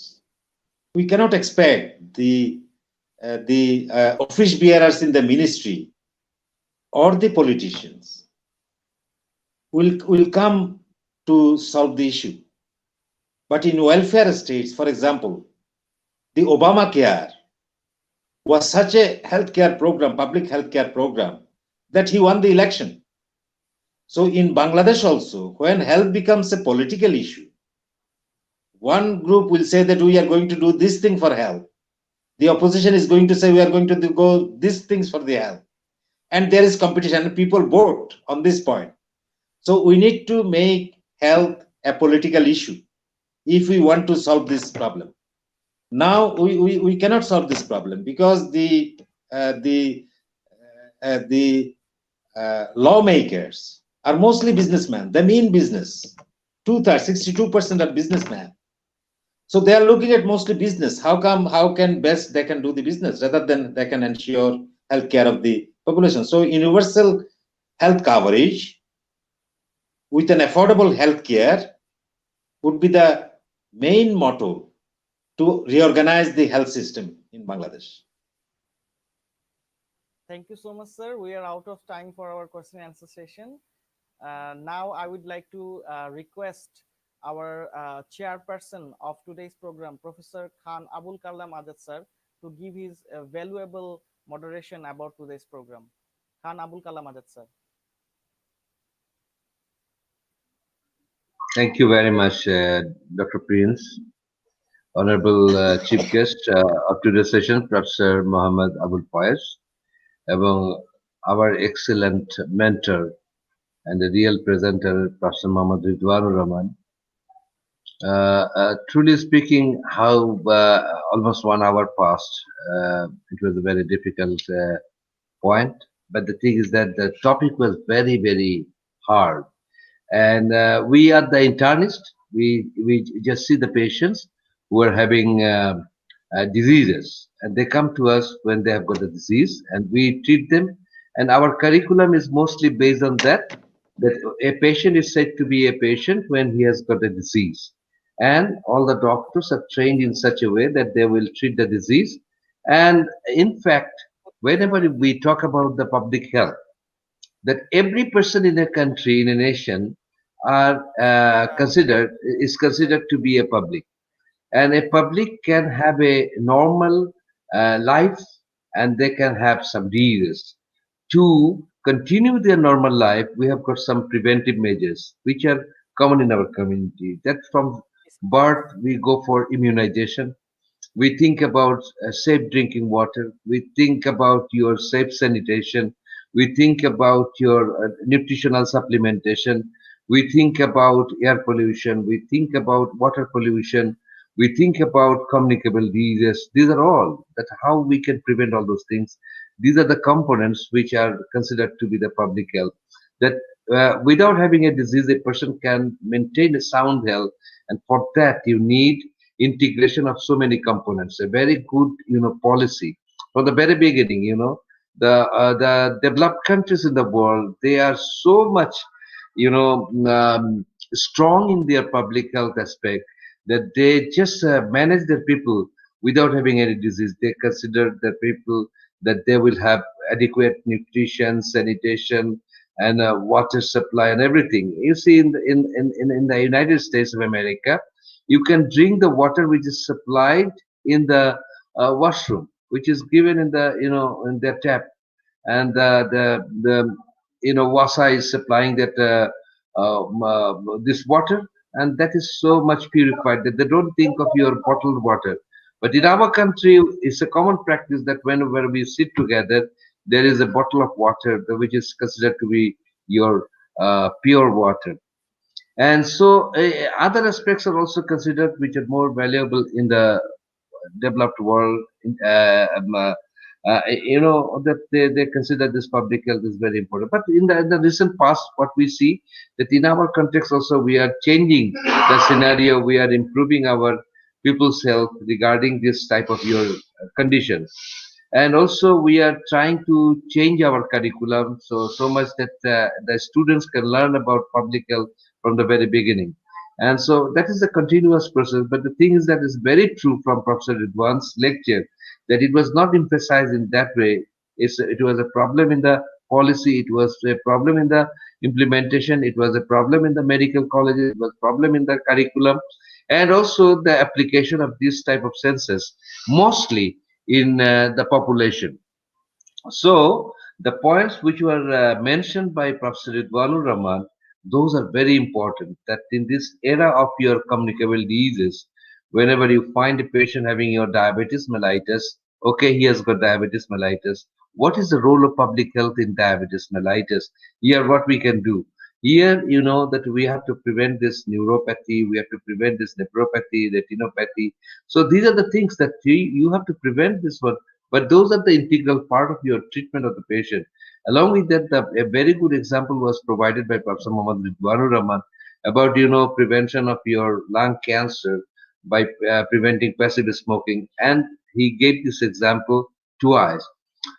We cannot expect the office bearers in the ministry or the politicians will come to solve the issue. But in welfare states, for example, the Obamacare was such a healthcare program, public healthcare program, that he won the election. So in Bangladesh also, when health becomes a political issue, one group will say that we are going to do this thing for health. The opposition is going to say we are going to go these things for the health. And there is competition, and people vote on this point. So we need to make health a political issue if we want to solve this problem. Now we cannot solve this problem because the lawmakers are mostly businessmen. They mean business. 62% are businessmen. So they are looking at mostly business. How can best they can do the business rather than they can ensure health care of the population. So universal health coverage with an affordable health care would be the main motto to reorganize the health system in Bangladesh. Thank you so much, sir. We are out of time for our question and answer session. Now, I would like to request our chairperson of today's program, Professor Khan Abul Kalam Azad sir, to give his valuable moderation about today's program. Khan Abul Kalam Azad sir. Thank you very much, Dr. Prince, Honorable Chief Guest of today's session, Professor Mohammad Abul Faiz, এবং our excellent mentor and the real presenter, Professor Mohammad Ridwanur Rahman. Truly speaking, how almost 1 hour passed. It was a very difficult point, but the thing is that the topic was very, very hard. And we are the internist. We just see the patients who are having diseases, and they come to us when they have got a disease, and we treat them. And our curriculum is mostly based on that. That a patient is said to be a patient when he has got a disease, and all the doctors are trained in such a way that they will treat the disease. And in fact, whenever we talk about the public health, that every person in a country, in a nation, are considered is considered to be a public, and a public can have a normal life, and they can have some diseases. To continue their normal life, we have got some preventive measures which are common in our community. That from birth we go for immunization. We think about safe drinking water. We think about your safe sanitation. We think about your nutritional supplementation. We think about air pollution. We think about water pollution. We think about communicable diseases. These are all that how we can prevent all those things. These are the components which are considered to be the public health. That without having a disease, a person can maintain a sound health, and for that you need integration of so many components. A very good, policy from the very beginning. The developed countries in the world, they are so much, strong in their public health aspect that they just manage their people without having any disease. They consider the people that they will have adequate nutrition, sanitation, and water supply and everything. You see, in the United States of America, you can drink the water which is supplied in the washroom, which is given in the in their tap, and the Wasa is supplying that this water, and that is so much purified that they don't think of your bottled water. But in our country, it's a common practice that whenever we sit together, there is a bottle of water which is considered to be your pure water. And so other aspects are also considered which are more valuable in the developed world. That they consider this public health is very important. But in the recent past, what we see that in our context also we are changing the scenario. We are improving our people's health regarding this type of your conditions. And also we are trying to change our curriculum so much that the students can learn about public health from the very beginning. And so that is a continuous process. But the thing is that is very true from Professor Ridwan's lecture, that it was not emphasized in that way. It was a problem in the policy, it was a problem in the implementation, it was a problem in the medical colleges, it was a problem in the curriculum, and also the application of this type of census, mostly in the population. So the points which were mentioned by Professor Ridwanur Rahman, those are very important. That in this era of your communicable diseases, whenever you find a patient having your diabetes mellitus, okay, he has got diabetes mellitus. What is the role of public health in diabetes mellitus? Here, what we can do. Here, you know that we have to prevent this neuropathy, we have to prevent this nephropathy, retinopathy. So these are the things that you have to prevent this one. But those are the integral part of your treatment of the patient. Along with that, a very good example was provided by Professor Mohammad Ridwanur Rahman about prevention of your lung cancer by preventing passive smoking, and he gave this example twice.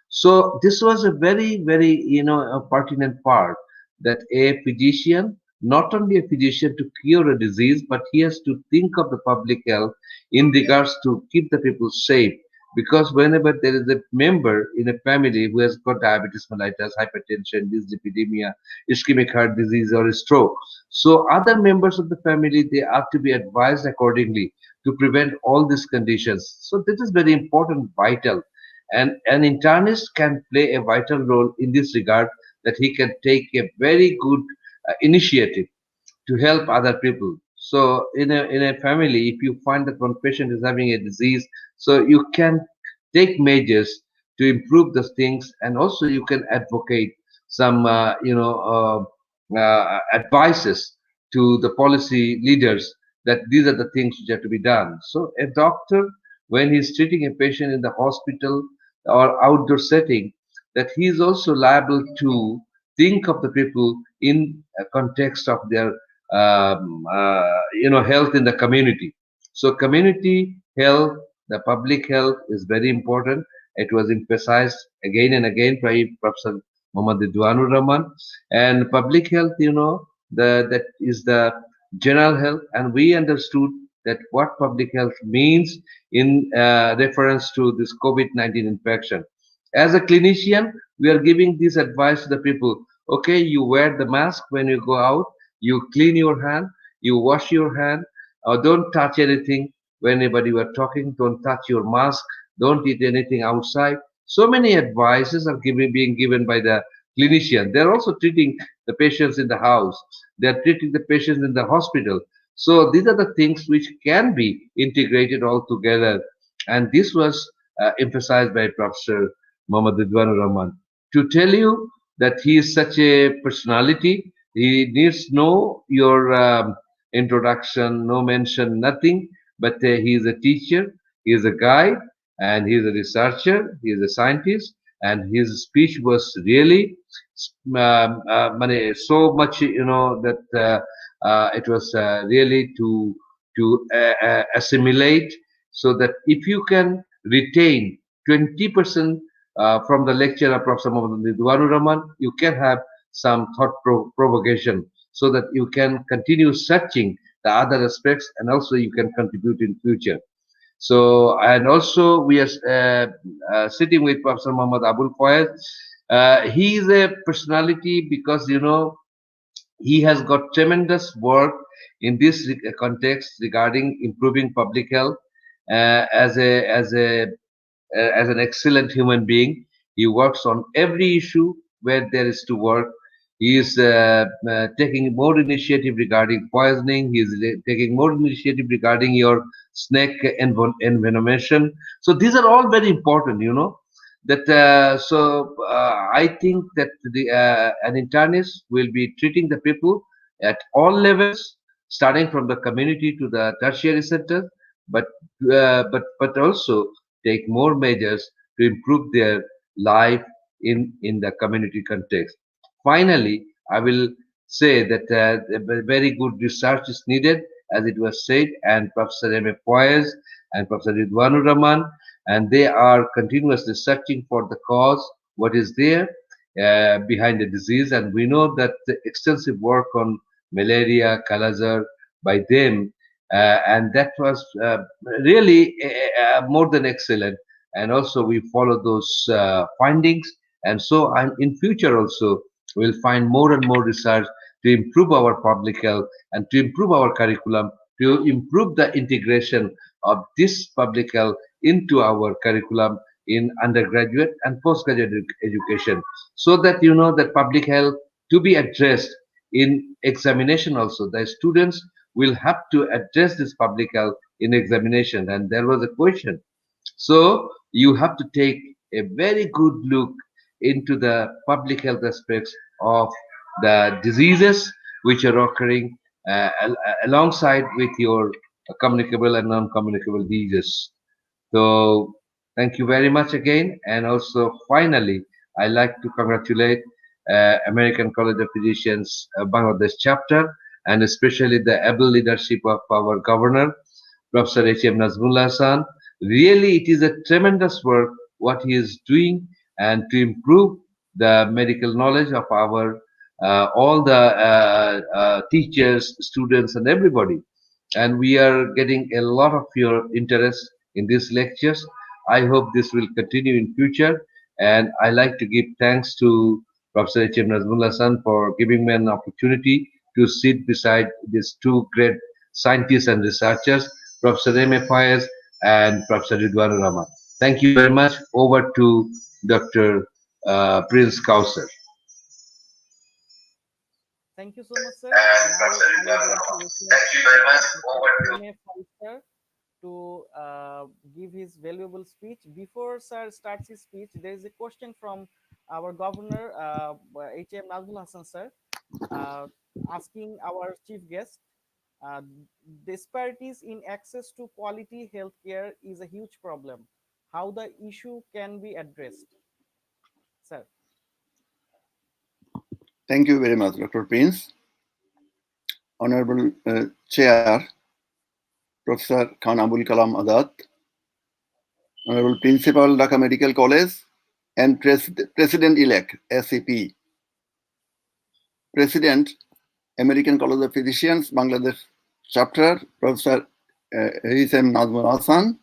So this was a very, very a pertinent part, that a physician not only a physician to cure a disease, but he has to think of the public health in regards to keep the people safe. Because whenever there is a member in a family who has got diabetes mellitus, hypertension, dyslipidemia, ischemic heart disease, or a stroke, so other members of the family, they are to be advised accordingly to prevent all these conditions. So this is very important, vital. And an internist can play a vital role in this regard, that he can take a very good initiative to help other people. So in a family, if you find that one patient is having a disease, so you can take measures to improve those things, and also you can advocate some advices to the policy leaders that these are the things which have to be done. So a doctor, when he's treating a patient in the hospital or outdoor setting, that he is also liable to think of the people in a context of their health in the community. So community health, the public health is very important. It was emphasized again and again by Professor Mohammad Ridwanur Rahman. And public health, that is the general health, and we understood that what public health means in reference to this COVID-19 infection. As a clinician, we are giving this advice to the people. Okay, you wear the mask when you go out, you clean your hand, you wash your hand, or don't touch anything whenever you are talking, don't touch your mask, don't eat anything outside. So many advices are being given by the clinician. They're also treating the patients in the house. They're treating the patients in the hospital. So these are the things which can be integrated all together. And this was emphasized by Professor Mohammad Ridwanur Rahman. To tell you that he is such a personality, he needs no your introduction, no mention, nothing. But he is a teacher, he is a guide, and he is a researcher, he is a scientist, and his speech was really so much, that it was really to assimilate, so that if you can retain 20% from the lecture of Professor Mohammad Ridwanur Rahman, you can have some thought provocation, so that you can continue searching the other aspects, and also you can contribute in future. So, and also we are sitting with Professor Muhammad Abul Faiz. He is a personality because, he has got tremendous work in this context regarding improving public health as an excellent human being. He works on every issue where there is to work. He is taking more initiative regarding poisoning. He is taking more initiative regarding your snake envenomation. So these are all very important, That I think that an internist will be treating the people at all levels, starting from the community to the tertiary center, but but also take more measures to improve their life in the community context. Finally, I will say that very good research is needed, as it was said, and Professor M.A. Faiz and Professor Ridwanur Rahman, and they are continuously searching for the cause, what is there behind the disease. And we know that the extensive work on malaria, Kawser by them, and that was really more than excellent. And also we follow those findings, and so in future also we'll find more and more research to improve our public health and to improve our curriculum, to improve the integration of this public health into our curriculum in undergraduate and postgraduate education, so that that public health to be addressed in examination also. The students will have to address this public health in examination. And there was a question. So you have to take a very good look into the public health aspects of the diseases which are occurring alongside with your communicable and non-communicable diseases. So thank you very much again. And also finally, I like to congratulate American College of Physicians Bangladesh chapter, and especially the able leadership of our governor, Professor H.M. Nazmullah Hassan. Really, it is a tremendous work what he is doing, and to improve the medical knowledge of our all the teachers, students, and everybody. And we are getting a lot of your interest in these lectures. I hope this will continue in future. And I like to give thanks to Professor H.M. Nazmul Hasan for giving me an opportunity to sit beside these two great scientists and researchers, Professor M. A. Faiz and Professor Ridwanur Rahman. Thank you very much. Over to Dr. Prince Kawser. Thank you so much, sir. Now I would like to request Dr. M.A. Faiz to give his valuable speech. Before sir starts his speech, there is a question from our governor, H.M. Nazmul Hasan sir, uh, asking our chief guest, uh, disparities in access to quality healthcare is a huge problem. How the issue can be addressed, sir? Thank you very much, Dr. Prince. Honorable Chair, Professor Khan Abul Kalam Azad, Honorable Principal, Dhaka Medical College, and President-elect, SCP, President, American College of Physicians, Bangladesh Chapter, Professor H.M. Nazmul Hasan,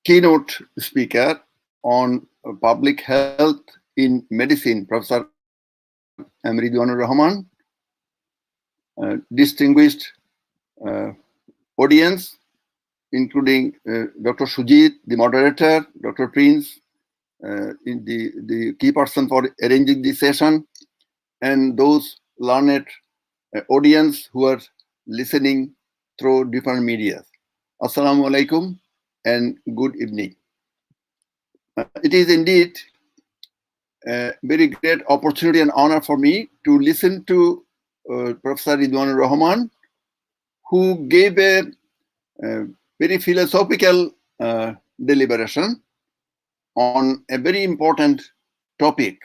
keynote speaker on public health in medicine, Professor Ridwanur Rahman, distinguished audience, including Dr. Sudip, the moderator, Dr. Prince, in the key person for arranging this session, and those learned audience who are listening through different media. Assalamu alaikum and good evening. It is indeed a very great opportunity and honor for me to listen to Professor Ridwanur Rahman, who gave a very philosophical deliberation on a very important topic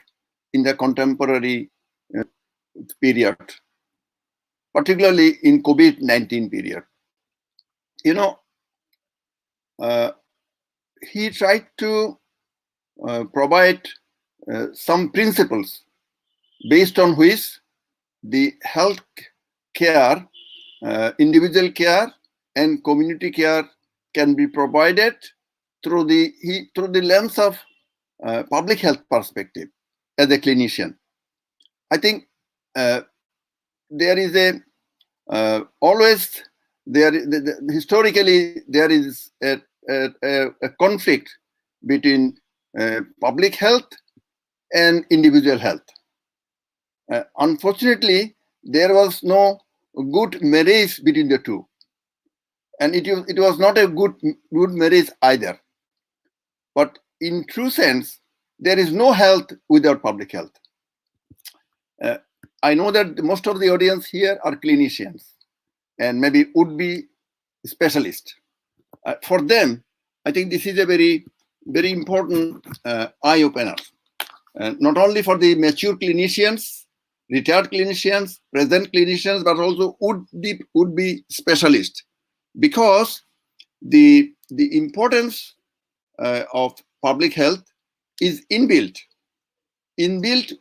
in the contemporary period, particularly in COVID-19 period. You know, he tried to provide some principles based on which the health care, individual care and community care can be provided through the lens of public health perspective as a clinician. I think there is a always there historically there is a conflict between public health and individual health. Unfortunately, there was no good marriage between the two, and it was not a good marriage either. But in true sense, there is no health without public health. I know that most of the audience here are clinicians and maybe would be specialists. For them, I think this is a very, very important eye opener. Not only for the mature clinicians, retired clinicians, present clinicians, but also would be specialists, because the importance of public health is inbuilt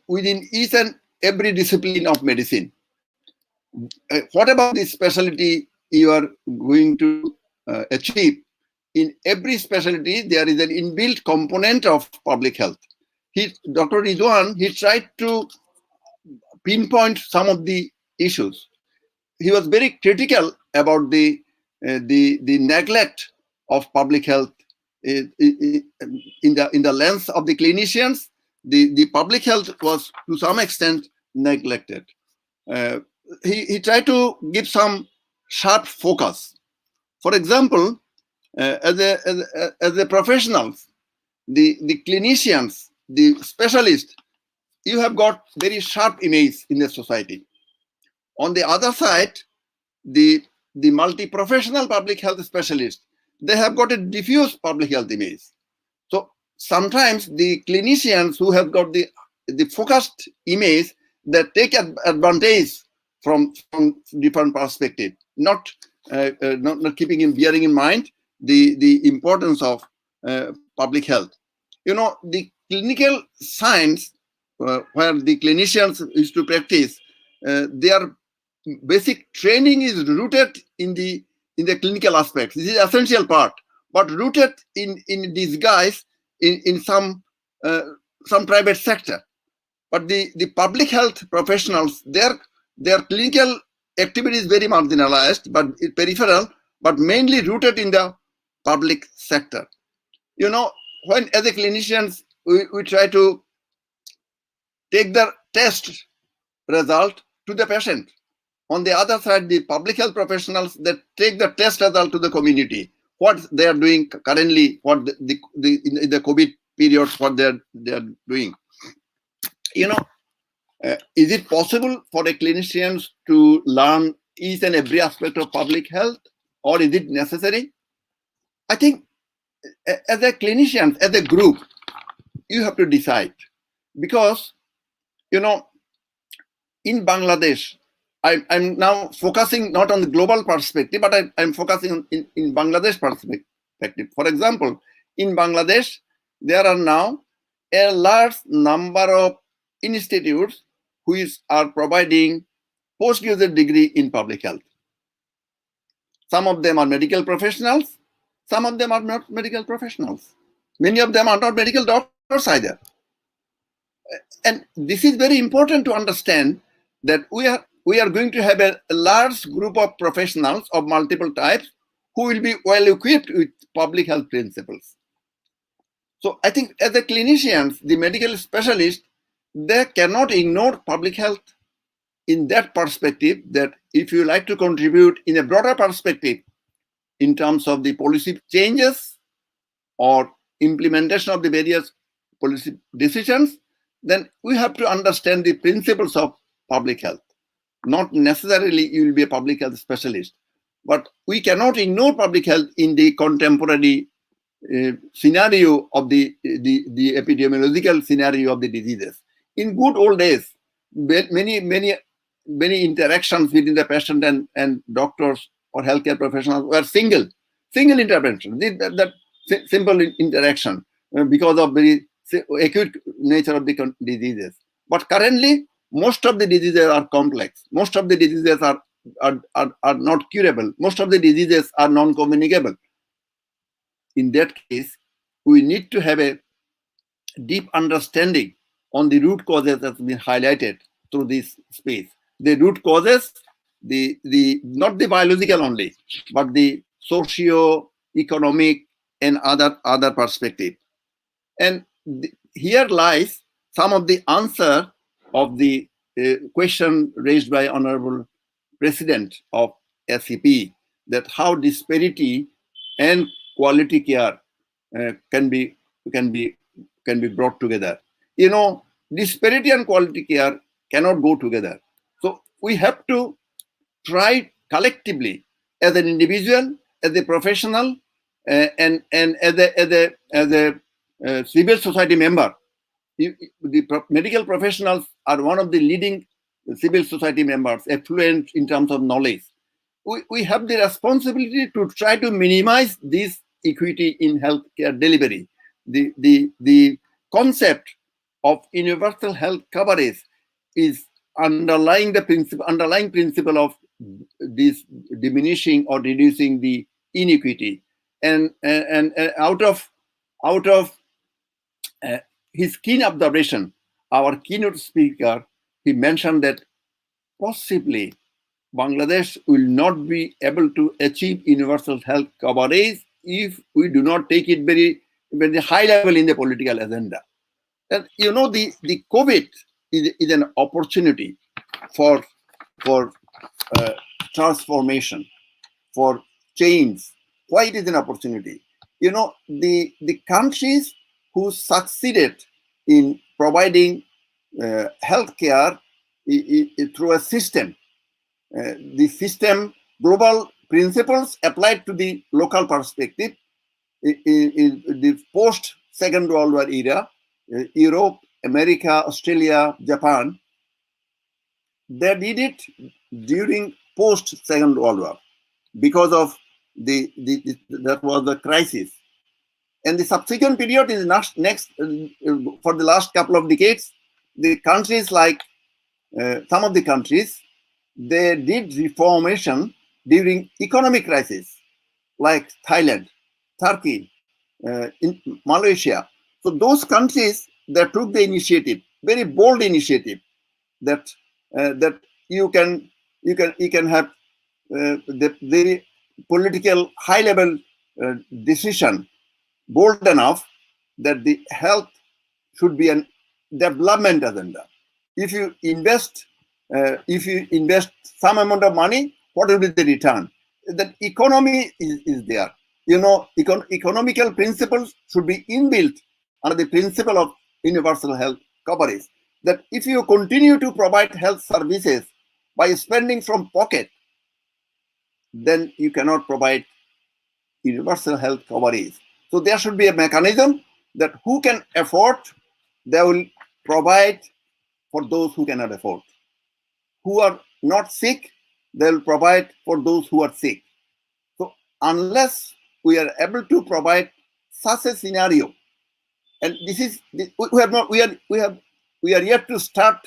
within each and every discipline of medicine. What about the specialty you are going to achieve? In every specialty, there is an inbuilt component of public health. Dr. Ridwan, he tried to pinpoint some of the issues. He was very critical about the neglect of public health in the lens of the clinicians. The public health was to some extent neglected. He tried to give some sharp focus. For example, as a professionals, the clinicians, the specialists, you have got very sharp image in the society. On the other side, the multi-professional public health specialists, they have got a diffuse public health image. So sometimes the clinicians who have got the focused image, that take advantage from different perspective, not bearing in mind the importance of public health. You know, the clinical science where the clinicians used to practice, their basic training is rooted in the clinical aspects. This is essential part, but rooted in disguise in some private sector. But the public health professionals, their clinical activity is very marginalized, but peripheral, but mainly rooted in the public sector. You know, when as a clinicians we try to take the test result to the patient. On the other side, the public health professionals that take the test result to the community. What they are doing currently, what in the COVID period, what they are doing. You know, is it possible for a clinician to learn each and every aspect of public health, or is it necessary? I think as a clinician, as a group, you have to decide, because you know, in Bangladesh, I'm now focusing not on the global perspective, but I'm focusing in Bangladesh perspective. For example, in Bangladesh, there are now a large number of institutes which are providing postgraduate degree in public health. Some of them are medical professionals, some of them are not medical professionals. Many of them are not medical doctors either. And this is very important to understand that we are going to have a large group of professionals of multiple types who will be well equipped with public health principles. So I think as a clinicians, the medical specialists, they cannot ignore public health in that perspective, that if you like to contribute in a broader perspective in terms of the policy changes or implementation of the various policy decisions, then we have to understand the principles of public health. Not necessarily you will be a public health specialist, but we cannot ignore public health in the contemporary scenario of the epidemiological scenario of the diseases. In good old days, many interactions between the patient and doctors or healthcare professionals were single intervention. That simple interaction because of very acute nature of the diseases. But currently, most of the diseases are complex. Most of the diseases are not curable. Most of the diseases are non-communicable. In that case, we need to have a deep understanding on the root causes that have been highlighted through this space. The root causes, not the biological only, but the socio-economic and other perspective. And here lies some of the answer of the question raised by Honorable President of SEP, that how disparity and quality care can be brought together. You know, disparity and quality care cannot go together. So we have to try collectively, as an individual, as a professional, and as a civil society member. The medical professionals are one of the leading civil society members, affluent in terms of knowledge. We have the responsibility to try to minimize this equity in healthcare delivery. The concept of universal health coverage is underlying principle of this diminishing or reducing the inequity. And out of his keen observation, our keynote speaker, he mentioned that possibly Bangladesh will not be able to achieve universal health coverage if we do not take it very high level in the political agenda. And you know, the COVID is an opportunity for transformation, for change. Why it is an opportunity? You know, the countries who succeeded in providing healthcare through a system, the system global principles applied to the local perspective in the post Second World War era, Europe, America, Australia, Japan, they did it during post Second World War because of that was the crisis. And the subsequent period in the next for the last couple of decades, the countries like some of the countries, they did reformation during economic crisis, like Thailand, Turkey, in Malaysia. So those countries that took the initiative, very bold initiative, that that you can have the very political high level decision, bold enough that the health should be a development agenda. If you invest some amount of money, what will be the return? The economy is there. You know, economical principles should be inbuilt under the principle of universal health coverage. That if you continue to provide health services by spending from pocket, then you cannot provide universal health coverage. So there should be a mechanism that who can afford, they will provide for those who cannot afford. Who are not sick, they will provide for those who are sick. So unless we are able to provide such a scenario, and this is we are yet to start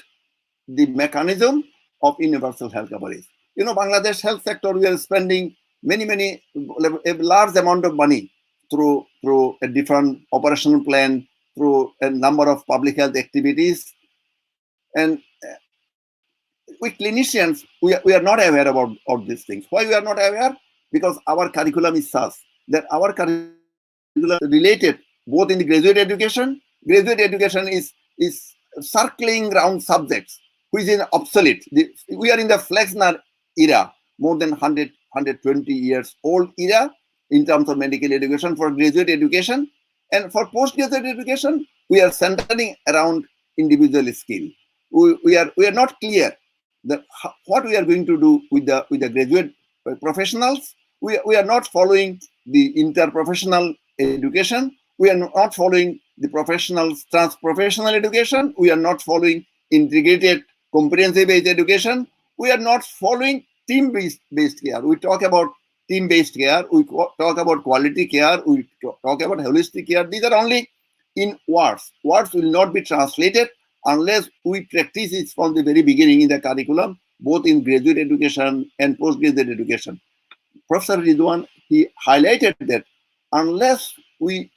the mechanism of universal health coverage. You know, Bangladesh health sector, we are spending a large amount of money through a different operational plan, through a number of public health activities. And we clinicians, we are not aware about these things. Why we are not aware? Because our curriculum is such that our curriculum related both in the graduate education. Graduate education is circling around subjects which is obsolete. We are in the Flexner era, more than 120 years old era in terms of medical education for graduate education. And for postgraduate education, we are centering around individual skill. We are not clear that what we are going to do with the graduate professionals. We are not following the interprofessional education. We are not following the professionals trans-professional education. We are not following integrated comprehensive based education. We are not following team-based care. We talk about team-based care. We talk about quality care. We talk about holistic care. These are only in words. Words will not be translated unless we practice it from the very beginning in the curriculum, both in graduate education and postgraduate education. Professor Ridwan, he highlighted that unless we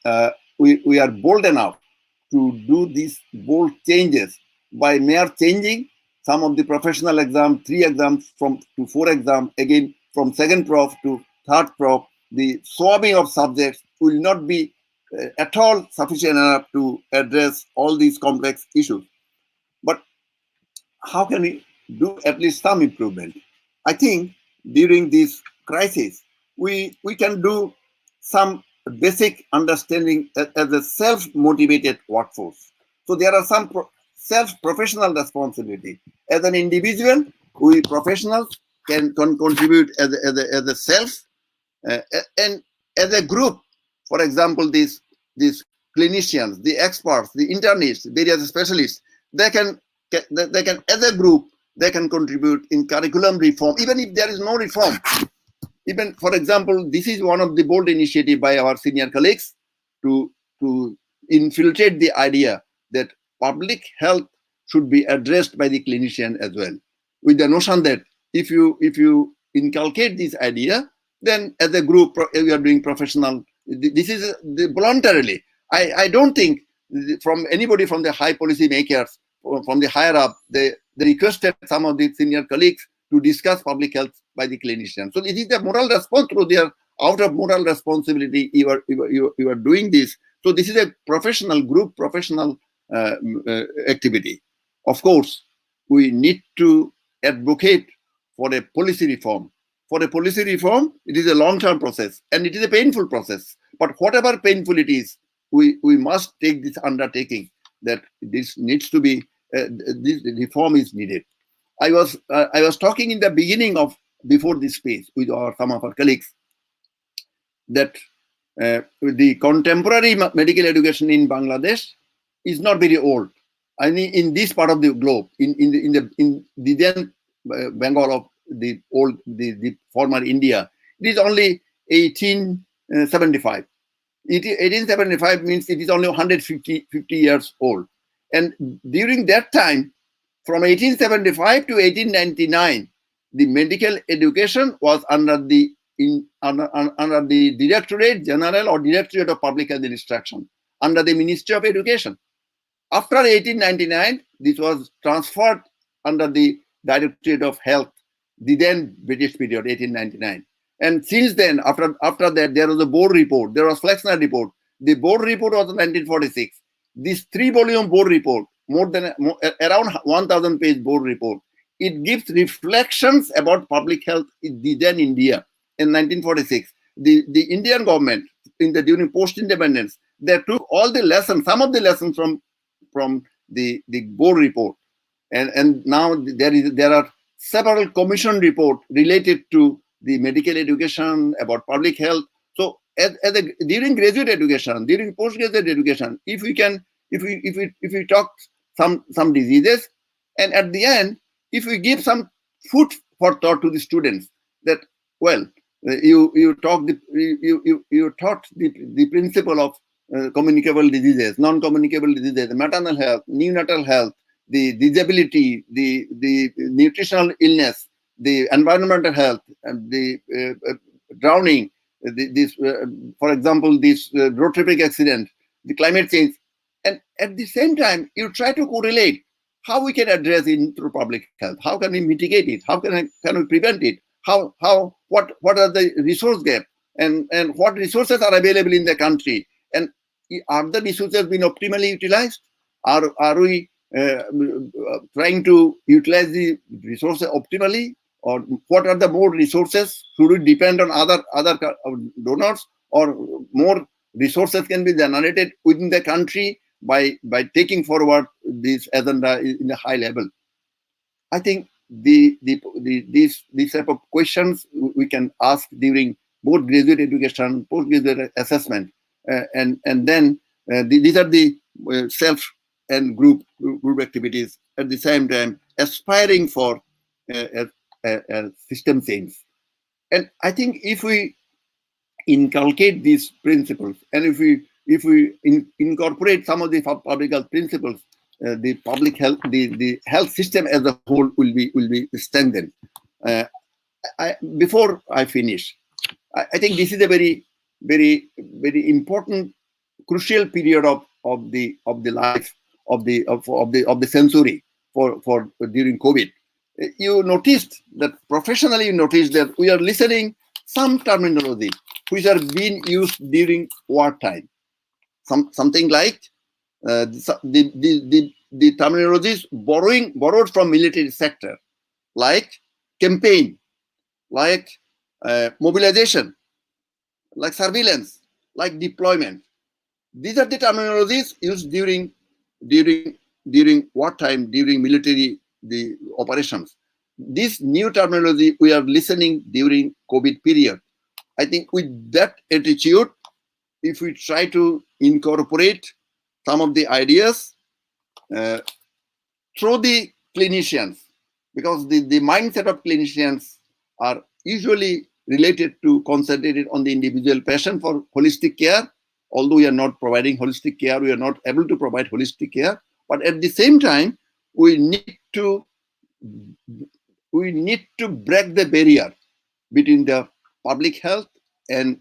are bold enough to do these bold changes by mere changing some of the professional exam, 3 exams to 4 exams, again from second prof to third prof, the swabbing of subjects will not be at all sufficient enough to address all these complex issues. But how can we do at least some improvement? I think during this crisis, we can do some basic understanding as a self-motivated workforce. So there are some self-professional responsibility. As an individual, we professionals can contribute as a self, and as a group. For example, these clinicians, the experts, the internists, various specialists, they can as a group, they can contribute in curriculum reform, even if there is no reform. Even, for example, this is one of the bold initiatives by our senior colleagues to infiltrate the idea that public health should be addressed by the clinician as well, with the notion that if you inculcate this idea, then as a group we are doing professional. This is voluntarily. I don't think from anybody from the high policy makers, from the higher up, they requested some of the senior colleagues to discuss public health by the clinician. So it is a moral response through their out of moral responsibility you are doing this. So this is a professional group, professional activity. Of course, we need to advocate for a policy reform. For a policy reform, it is a long-term process and it is a painful process. But whatever painful it is, we must take this undertaking that this needs to be, this reform is needed. I was talking in the beginning of, before this space with some of our colleagues, that the contemporary medical education in Bangladesh is not very old. I mean, in this part of the globe, in the then Bengal of the former India, it is only 1875. 1875 means it is only 150 years old. And during that time, from 1875 to 1899, the medical education was under the Directorate General or Directorate of Public Health Instruction, under the Ministry of Education. After 1899, this was transferred under the Directorate of Health, the then British period, 1899. And since then, after that, there was a board report, there was Flexner report. The board report was in 1946. This 3-volume board report, around 1,000 page board report, it gives reflections about public health in the then India in 1946. The Indian government, during post-independence, they took all the lessons, some of the lessons from the board report, and now there are several commission reports related to the medical education, about public health. So during graduate education, during postgraduate education, if we talk some diseases, and at the end, if we give some food for thought to the students, that well, you taught the principle of communicable diseases, non-communicable diseases, maternal health, neonatal health, the disability, the nutritional illness, the environmental health, and the drowning, for example, this road traffic accident, the climate change, and at the same time, you try to correlate how we can address it through public health. How can we mitigate it? How can we prevent it? What are the resource gaps, and what resources are available in the country? And are the resources being optimally utilized? Are we trying to utilize the resources optimally, or what are the more resources? Should we depend on other donors, or more resources can be generated within the country by taking forward this agenda in a high level? I think these type of questions we can ask during both graduate education, postgraduate assessment, and then these are the self and group activities, at the same time aspiring for a system change. And I think if we inculcate these principles, and if we incorporate some of the public health principles, the public health, the health system as a whole will be strengthened. Before I finish, I think this is a very, very, very important, crucial period of the life of the century for during COVID. You noticed that professionally, you noticed that we are listening some terminology which are being used during wartime. Something like the terminologies borrowed from military sector, like campaign, like mobilization, like surveillance, like deployment. These are the terminologies used during wartime, during military operations. This new terminology we are listening during COVID period. I think with that attitude, if we try to incorporate some of the ideas through the clinicians, because the mindset of clinicians are usually related to concentrated on the individual patient for holistic care. Although we are not providing holistic care, we are not able to provide holistic care. But at the same time, we need to break the barrier between the public health and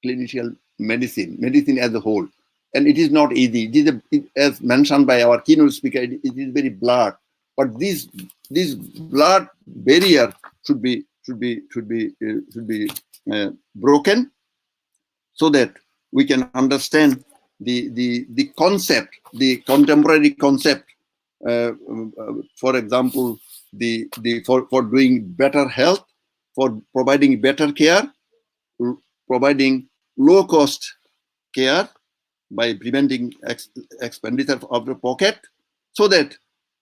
clinical medicine as a whole. And it is not easy. It is as mentioned by our keynote speaker, it is very blurred. But this blurred barrier should be broken, so that we can understand the concept, the contemporary concept. For example, for doing better health, for providing better care, providing low cost care by preventing expenditure of the pocket, so that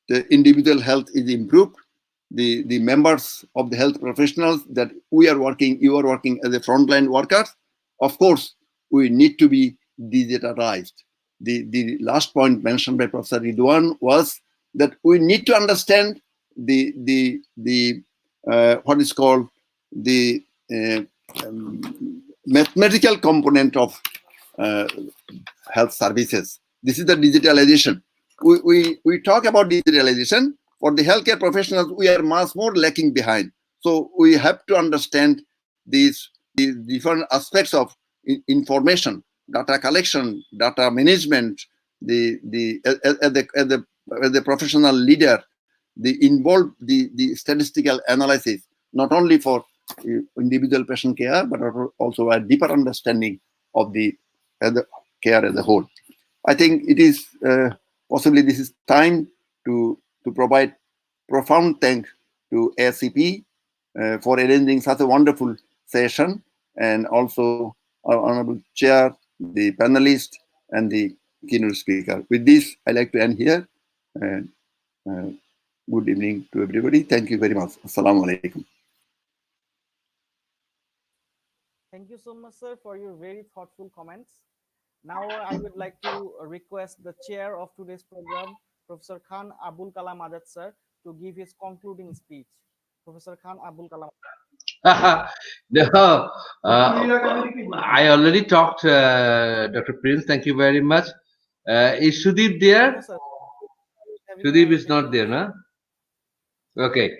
the individual health is improved. The members of the health professionals that you are working as a frontline workers, of course, we need to be digitalized. The last point mentioned by Professor Ridwan was that we need to understand the what is called the mathematical component of health services. This is the digitalization. we talk about digitalization. For the healthcare professionals, we are much more lacking behind. So we have to understand these different aspects of information, data collection, data management, as the professional leader, the statistical analysis, not only for individual patient care, but also a deeper understanding of the care as a whole. I think it is possibly this is time to provide profound thanks to ACP for arranging such a wonderful session, and also our honorable chair, the panelists, and the keynote speaker. With this, I like to end here. And good evening to everybody. Thank you very much. Assalamu alaikum. Thank you so much, sir, for your very thoughtful comments. Now, I would like to request the chair of today's program, Professor Khan Abul Kalam Azad, sir, to give his concluding speech. Professor Khan Abul Kalam. No, I already talked, Dr. Prince. Thank you very much. Is Sudip there? No, sir. Sudip is not there, no? Okay.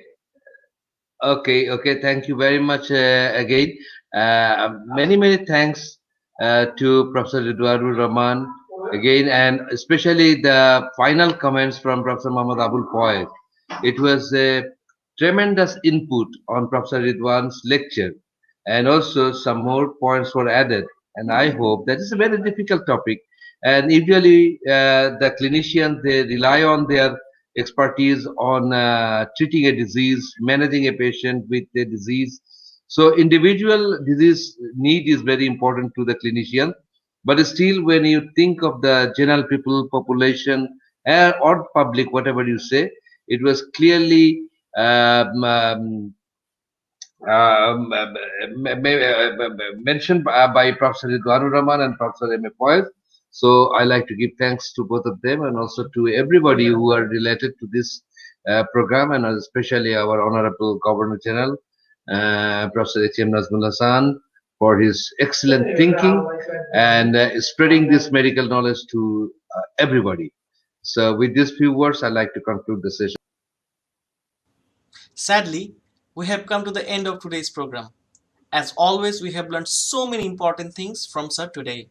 Okay. Thank you very much again. Many thanks to Professor Ridwanur Rahman again, and especially the final comments from Professor Mohammad Abul Faiz. It was a tremendous input on Professor Ridwan's lecture, and also some more points were added. And I hope that is a very difficult topic. And usually the clinicians, they rely on their expertise on treating a disease, managing a patient with a disease. So individual disease need is very important to the clinician. But still, when you think of the general people, population, or public, whatever you say, it was clearly mentioned by Professor Ridwanur Rahman and Professor M. A. Faiz. So I like to give thanks to both of them, and also to everybody who are related to this program, and especially our Honorable Governor General, Professor H.M. Nazmul Hassan, for his excellent thinking and spreading this medical knowledge to everybody. So with these few words, I'd like to conclude the session. Sadly, we have come to the end of today's program. As always, we have learned so many important things from Sir today.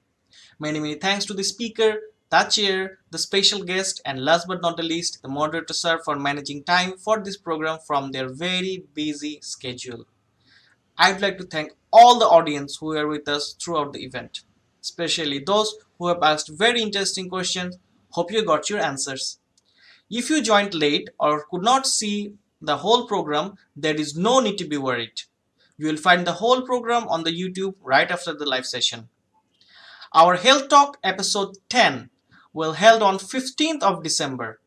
Many thanks to the speaker, the chair, the special guest, and last but not the least, the moderator sir for managing time for this program from their very busy schedule. I'd like to thank all the audience who were with us throughout the event, especially those who have asked very interesting questions. Hope you got your answers. If you joined late or could not see the whole program, there is no need to be worried. You will find the whole program on the YouTube right after the live session. Our Health Talk episode 10 will held on 15th of December,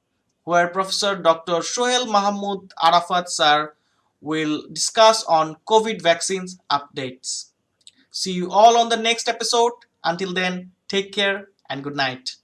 where Professor Dr. Shohel Mahmoud Arafat sir will discuss on COVID vaccines updates. See you all on the next episode. Until then, take care and good night.